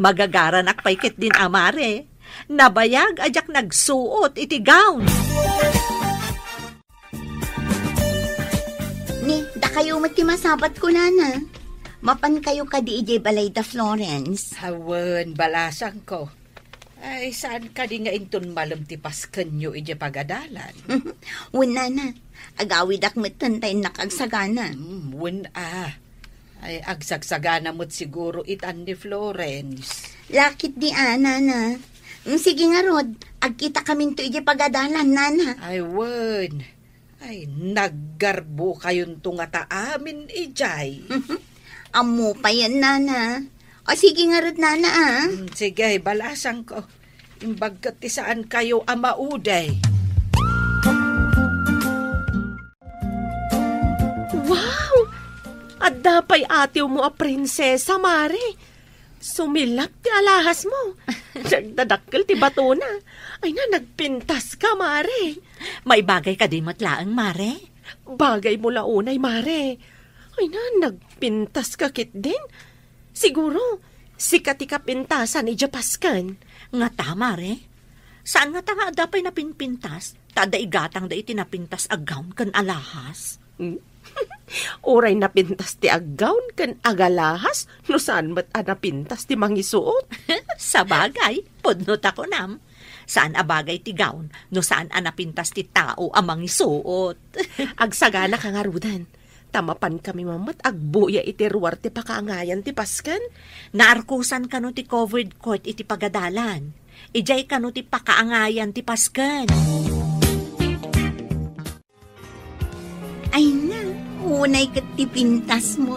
Magagaran ak paikit din, Mare. Nabayag ajak nagsuot iti gown. Ni, da kayo matimasabat ko na. Mapan kayo kadi ije balay da Florence. Hawan, balasan ko. Ay, saan ka di nga inton malam ti pasken nyo ije pagadalan? Wala na. Agawid ak matantay nakagsagana. Ay, agsagsagana mo't siguro itan ni Florence. Lakit di nana. Sige nga rod, agkita kami to ije pagadalan, nana. Ay, wan. Ay, naggarbo kayon to nga taamin ijay. Amo pa yan, nana. O sige nga rod, nana, Sige, balasan ko. Imbagkat ti saan kayo amauday. Wow! At dapay atiw mo a prinsesa, Mare. Sumilap ti alahas mo. Nagdadakkel ti bato na. Ay na, nagpintas ka, Mare. May bagay ka di matlaang, Mare. Bagay mo launay, Mare. Ay na, nagpintas ka kit din. Siguro, sikat ka pintasan ni Japaskan. Nga ta, Mare. Saan nga ta nga dapay napinpintas? Tada igatang da itinapintas agawn kan alahas. Oray napintas ti aggawn kan agalahas, no saan mat napintas ti mangisuot. Sa bagay, pudnot ako nam. Saan abagay ti gawn, no saan napintas ti tao amang isuot. Agsagana ka nga rudan. Tamapan kami mamat, agbuya iti ruwar ti pakaangayan ti paskan. Naarkusan ka no ti covered court iti pagadalan. Ijay ka no ti pakaangayan ti paskan. Ay na, unay kat ti pintas mo.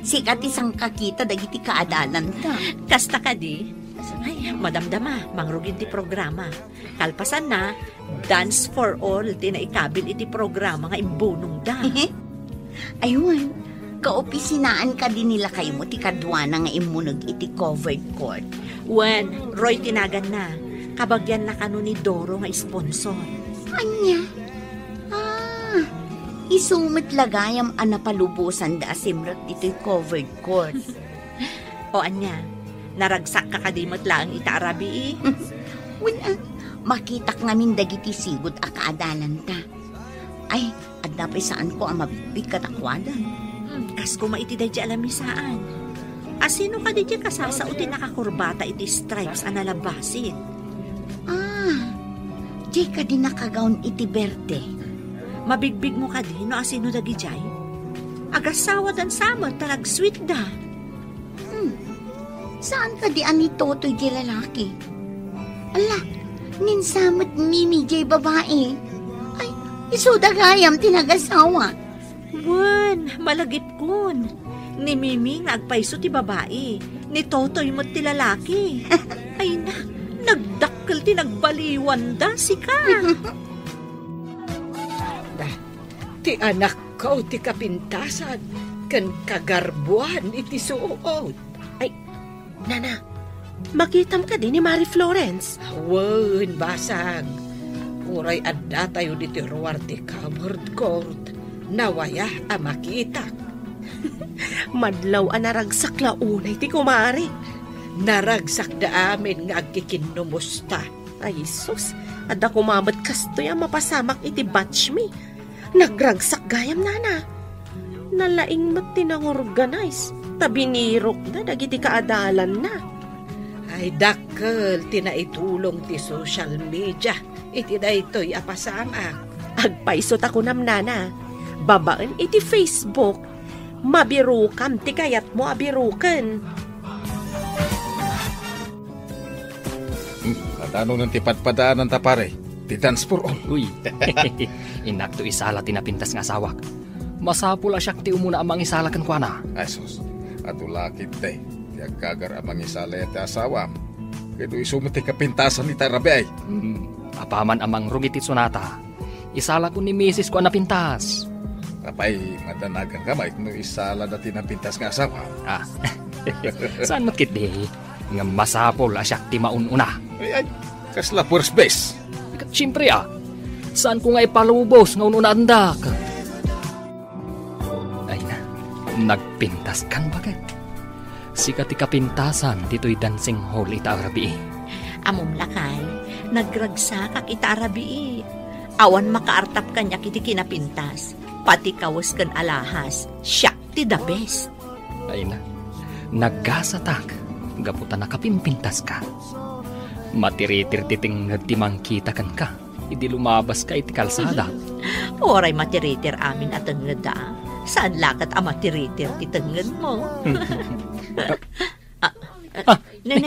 Sikat isang kakita dagiti kaadalan ta. Kasta ka di. Ay, madamdama, mangrugin ti programa. Kalpasan na, Dance for All, di na ikabil iti programa nga imbunong da. Ayun, kaopisinaan ka din nila kayo mo ti kadwana nga imunog iti covered court. Wen, Roy tinagan na. Kabagyan na kano ni Doro nga sponsor. Anya? Isumit lagayam anapalubusan da asimrat dito'y covered court. O anya, naragsak ka kadimot lang itaarabi Wala, makitak ngamin dagiti sigot akaadalan ta. Ay, adda pa saan ko ang mabibig katakwadan. Kas ko maitiday di alamisaan. Asino ka di kasasautin nakakurbata iti stripes analabasit? Di ka din nakagawn iti berde. Mabigbig mo ka din, no asino dagi jay? Agasawa dan samot, talag sweet da. Saan ka di ani totoy di lalaki? Ala, ninsamot mimi di babae. Ay, isudagayam tinagasawa. Wan, malagip kun. Ni Mimi nga agpaiso ti babae. Ni Totoy mo't ti lalaki. Ay na, nagdakkel ti nagbaliwan da si ka. Ti anak ko ti kapintasan, kan kagarbuan iti suot. Ay, Nana, makitam ka din ni Mary Florence. Wen, basag. Uray adda tayo diti ruwar ti covered court. Nawaya a makita. Madlaw naragsak launay ti kumari. Naragsak da amin nga agkikinumusta. Ay, sus, adda kumamat kastoy ang mapasamak iti batch me. Nagragsak gayam, Nana. Nalaing mat tinangorganize. Tabinirok na, dagiti kaadalan na. Ay, dakkel, tinaitulong ti social media. Iti da ito'y apasamak. Agpaisot ako nam, Nana. Babaan iti Facebook. Mabirukam, ti kayat mo abirukan. Natano ng tipad-padaanan ta pare. Ti Dance for All. Uy, inak to isala tinapintas nga asawak. Masapula siya ti umuna amang isalakan kwa na. Asos, ato lakit day. Ti agkagar amang isala ti asawam. Kaya isumit ti kapintasan ni Tarabi ay. Apaman amang rugit ti sonata. Isala ko ni Mrs. ko napintas. Kapay, madanagan ka mait no isala dati napintas nga asawa. Saan matkit di? Nga masapol asyak ti maununa. Ay, kasla first base. Siyempre saan ko nga ipalubos nga ununa andak? Ay na, nagpintas kan bakit? Sikat ti kapintasan dito'y dancing hall itaarabi. Amom lakay, nagragsak ak itaarabi. Awan makaartap kanya kiti kinapintas. Pati kawas kan alahas, siya ti the best. Ay na, naggasatak, gaputan nakapimpintas ka. Matiritir titing timang kita kan ka, hindi lumabas ka iti kalsada. Oray matiritir amin at tangad da. Saan lakat ang matiritir ti tangad mo? Ne.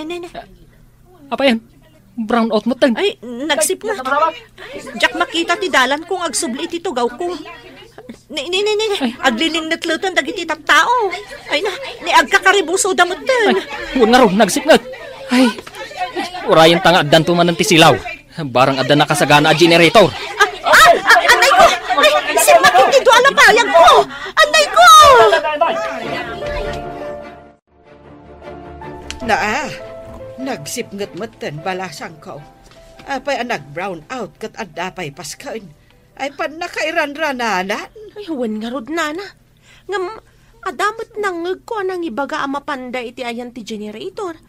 Apa yan? Brown out mo tang. Ay, nagsip na. Jack makita ti dalan kung agsubli ti tugaw ko. Ni. Agliling natlutan dagiti tao. Ay na, ni agkakaribuso damot din. Huwag nga ro, nagsip na. Ay, Urayan tanga addan tumanan ti silaw. Barang addan nakasagana a generator. Anay ko! Ay, si Makitido alapayag ko! Anay ko! Nagsipngat-matan balasang ko. Apay nag-brown out kat adapay paskain. Ay pan nakairan-rananan. Ay, huwan nga rod, nana. Ngam, adamot nangag ko anang ibaga amapanda iti ayan ti generator.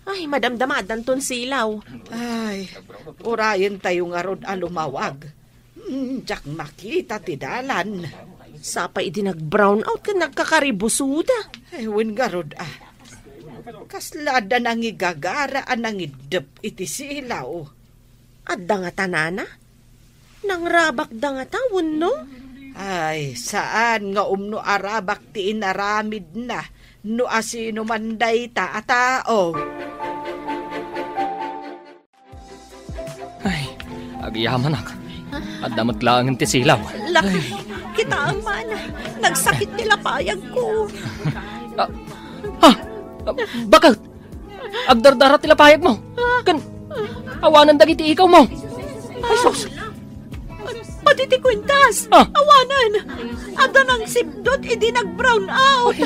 Ay, madamdamadan ton silaw. Ay, urayan tayo nga rod alumawag. Diyak makita ti dalan. Sapay di nag-brown out ka nagkakaribusuda. Ay, win nga rod kaslada nang igagara anang idep iti silaw. Adda nga tanana? Nang rabak da nga tawon, no? Ay, saan nga umno arabak ti inaramid na no asino manday ta tao. Ay, agyaman ak. Adamot lang ti silaw. Laki, kita ang mana. Nagsakit nila payag ko. Bakit? Agdardara tila payag mo. Kan, awanan dagiti ikaw mo. Ay, sus. Pati ti kwintas. Awanan. Ada nang sipdot, hindi nag-brown out.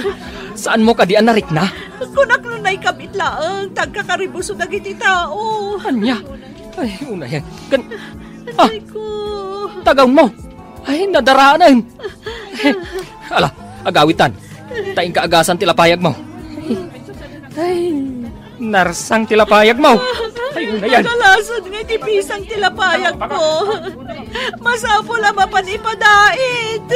Saan mo ka di anarik na? Kunak nunay kabit laang, tagkakaribuso dagiti tao. Anya? Ay, una yan. Kan, Anay ko. tagaw mo. Ay, nadaraanan. Ala, agawitan. Taing kaagasan tila payag mo. Ay, narsang tilapayag mo. Ay, una yan. Kalasan nga di pisang tilapayag ko. Masapol ang mapanipadait.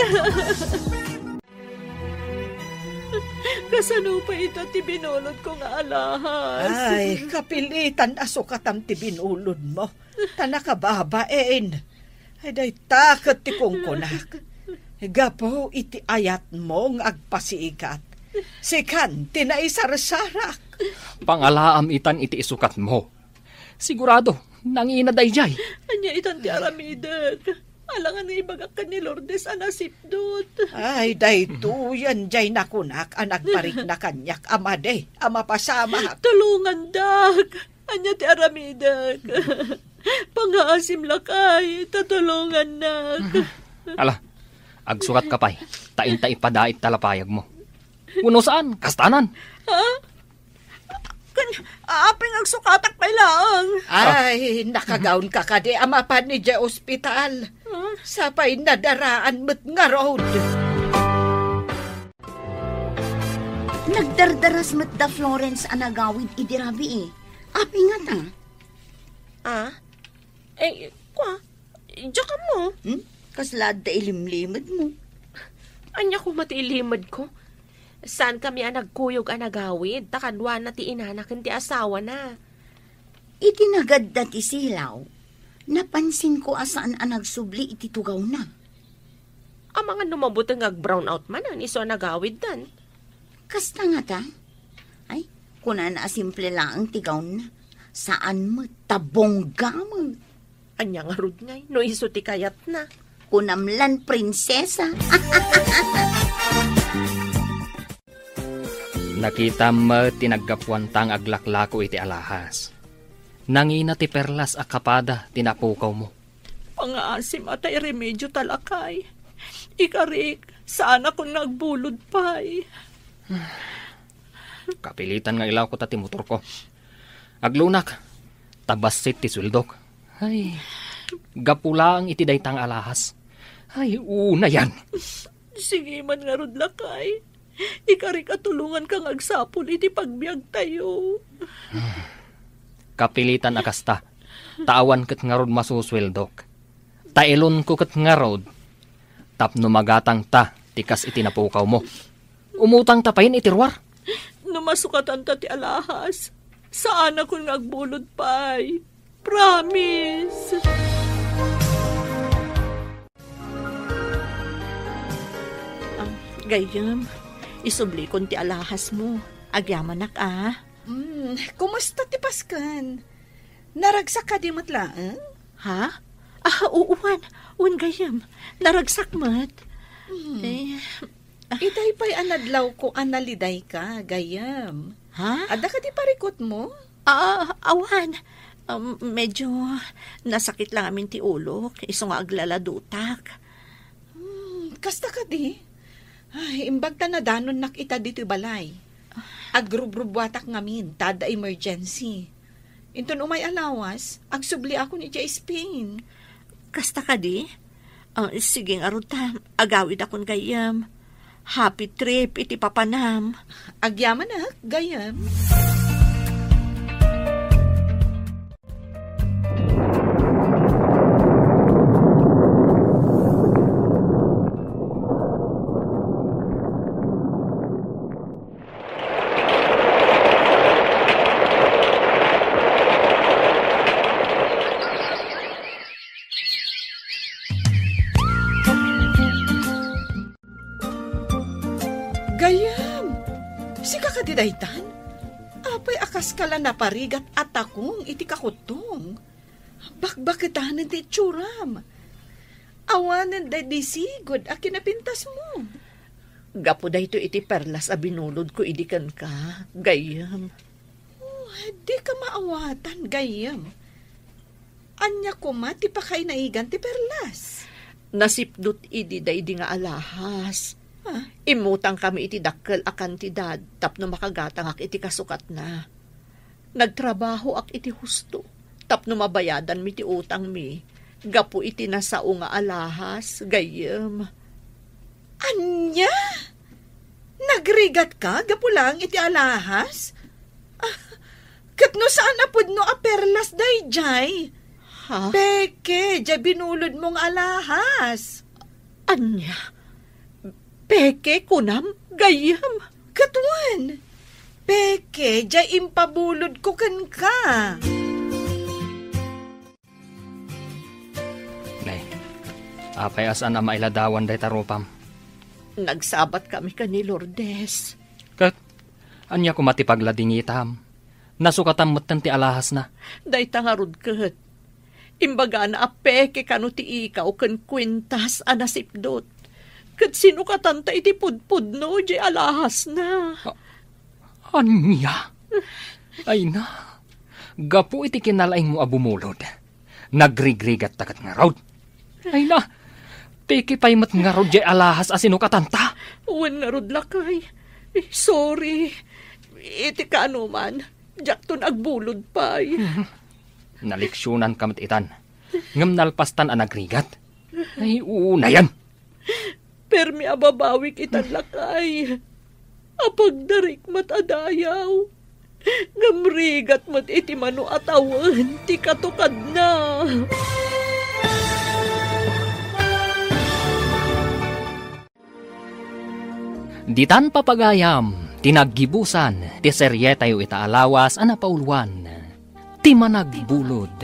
Kasano pa ito ti binulod ko nga alahas? Ay, kapilitan asukatam ti binulod mo. Tanakababain. Ay, day takot ti kungkunak. Gapo iti ayat mo ng agpasiikat. Sikan, tinaisarsarak. Pangalaam itan iti isukat mo. Sigurado, nanginaday jay. Anya itan ti aramidag. Alangan nga ibagak ka ni Lourdes anasipdot. Ay, dayto yan jay nakunak anak parik na kanyak amade, amapasamak. Tulungan, dag. Anya ti aramidag. Pangaasim lakay, tatulungan, nag. Ala, agsukat ka pa'y. Tain-tain padait talapayag mo. Uno saan? Kastanan. Ha? Aping agsukatak pa lang. Ay, nakagaon ka kadi amapan ni Jay Hospital. Sapay nadaraan mo't nga road. Nagdardaras mo't da Florence anagawid idirabi eh. Api nga ta. Kwa, diya ka mo. Kaslad da ilimlimad mo. Anya ko matiilimad ko. Saan kami nagkuyog anagawid? Takadwa na ti inanakan ti asawa na. Itinagad da ti silaw. Napansin ko asaan nagsubli iti tugaw na. Ang mga numabutang brown out man ang iso nagawid dan. Kasta nga ta? Ay, kuna na simple lang ang tigaw na. Saan mo? Tabongga mo. Anya nga rud ngay, no iso ti kayat na. Kunamlan prinsesa. Nakita mo tinaggapuan tang aglaklako iti alahas. Nangina ti perlas akapada tinapukaw mo. Pangaasim atay remedyo talakay. Ikarik, saan akong nagbulod pa'y. Kapilitan nga ilaw ko ta ti motor ko. Aglunak, tabasit ti suldok. Ay, gapula ang iti daytang alahas. Ay, una yan. Sige man nga rod lakay. Ikarik atulungan kang agsapol iti pagbiag tayo. Kapilitan akasta. Tawan kat nga rod masusweldok. Tailon ko kat nga rod. Tapno magatang ta, tikas itinapukaw mo. Umutang tapayin itirwar. Numasukatan ta ti alahas. Saan ako nagbulod pa'y. Promise. Gayam, isubli kon ti alahas mo. Agyamanak Kumusta ti Paskan? Naragsak ka di matlaan? Ha? Uuwan. Uwan gayam. Naragsak mat. Itay pa'y anadlaw ko analiday ka, gayam. Ha? Ada ka di parikot mo? Awan. Medyo nasakit lang amin ti ulo. Iso nga aglaladutak. Kasta ka di? Ay, imbag ta na danon nakita dito balay. Agrubrubwatak ngamin, tada emergency. Inton umay alawas, agsubli ako ni Jay Spain. Kasta ka di? Sige nga ruta, agawid akong gayam. Happy trip, iti papanam. Agyaman na, gayam. Gayam, si kakadidaytan, apay akas kala na parigat at akong iti kakutong. Bakbakitahan ti tsuram. Awanan day disigod a kinapintas mo. Gapo da ito iti perlas a binulod ko idikan ka, gayam. Di ka maawatan, gayam. Anya ko ti pa kay naigan ti perlas. Nasipdot idi day di nga alahas. Imutang kami iti dakkel a kantidad tapno makagatang ak iti kasukat na. Nagtrabaho ak iti husto tapno mabayadan mi ti utang mi. Gapo iti nasao nga alahas, gayem. Anya? Nagrigat ka? Gapo lang iti alahas? Katno saan apod no a perlas day jay? Ha? Peke, jay binulod mong alahas. Anya? Peke kunam, gayam. Katuan, peke, jay impabulod ko kan ka. Nay, apay asan na mailadawan day tarupam. Nagsabat kami ka ni Lourdes. Kat, anya ko matipagladingitam. Nasukatam matan ti alahas na. Day tangarod kat. Imbaga na apeke kanu ti ikaw kan kwintas anasipdot. Kat sino katanta iti pudpud no, di alahas na. Anya? Ay na. Gapo iti kinalaing mo abumulod. Nagrigrigat takat nga raud. Ay na. Piki pa'y mat nga raud di alahas asino katanta. Uwan nga raud lakay. Sorry. Iti ka ano man. Diyak to nagbulod pa'y. Naliksyonan kamat itan. Ngam nalpastan ang nagrigat. Ay una yan. Permi ababawik itan lakay. Apagdarik mat adayaw. Ngamrigat mat iti mano atawan. Ti katukad na. Ditan papagayam. Tinaggibusan. Ti serye tayo itaalawas ana pauluan. Ti managbulod.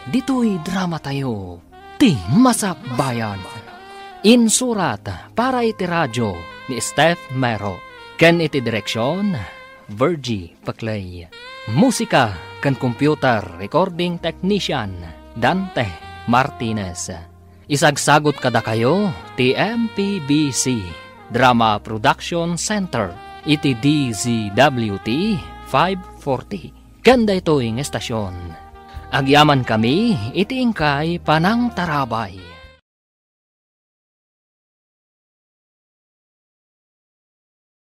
Dito'y drama tayo. Ti Masakbayan. Insurat para iti radyo ni Steph Mero. Ken iti direksyon, Virgie Paclay. Musika ken computer recording technician, Dante Martinez. Isagsagot kada kayo, ti MPBC Drama Production Center, iti DZWT 540. Kanda ito yung estasyon. Agyaman kami, iti ingkay Panang Tarabay.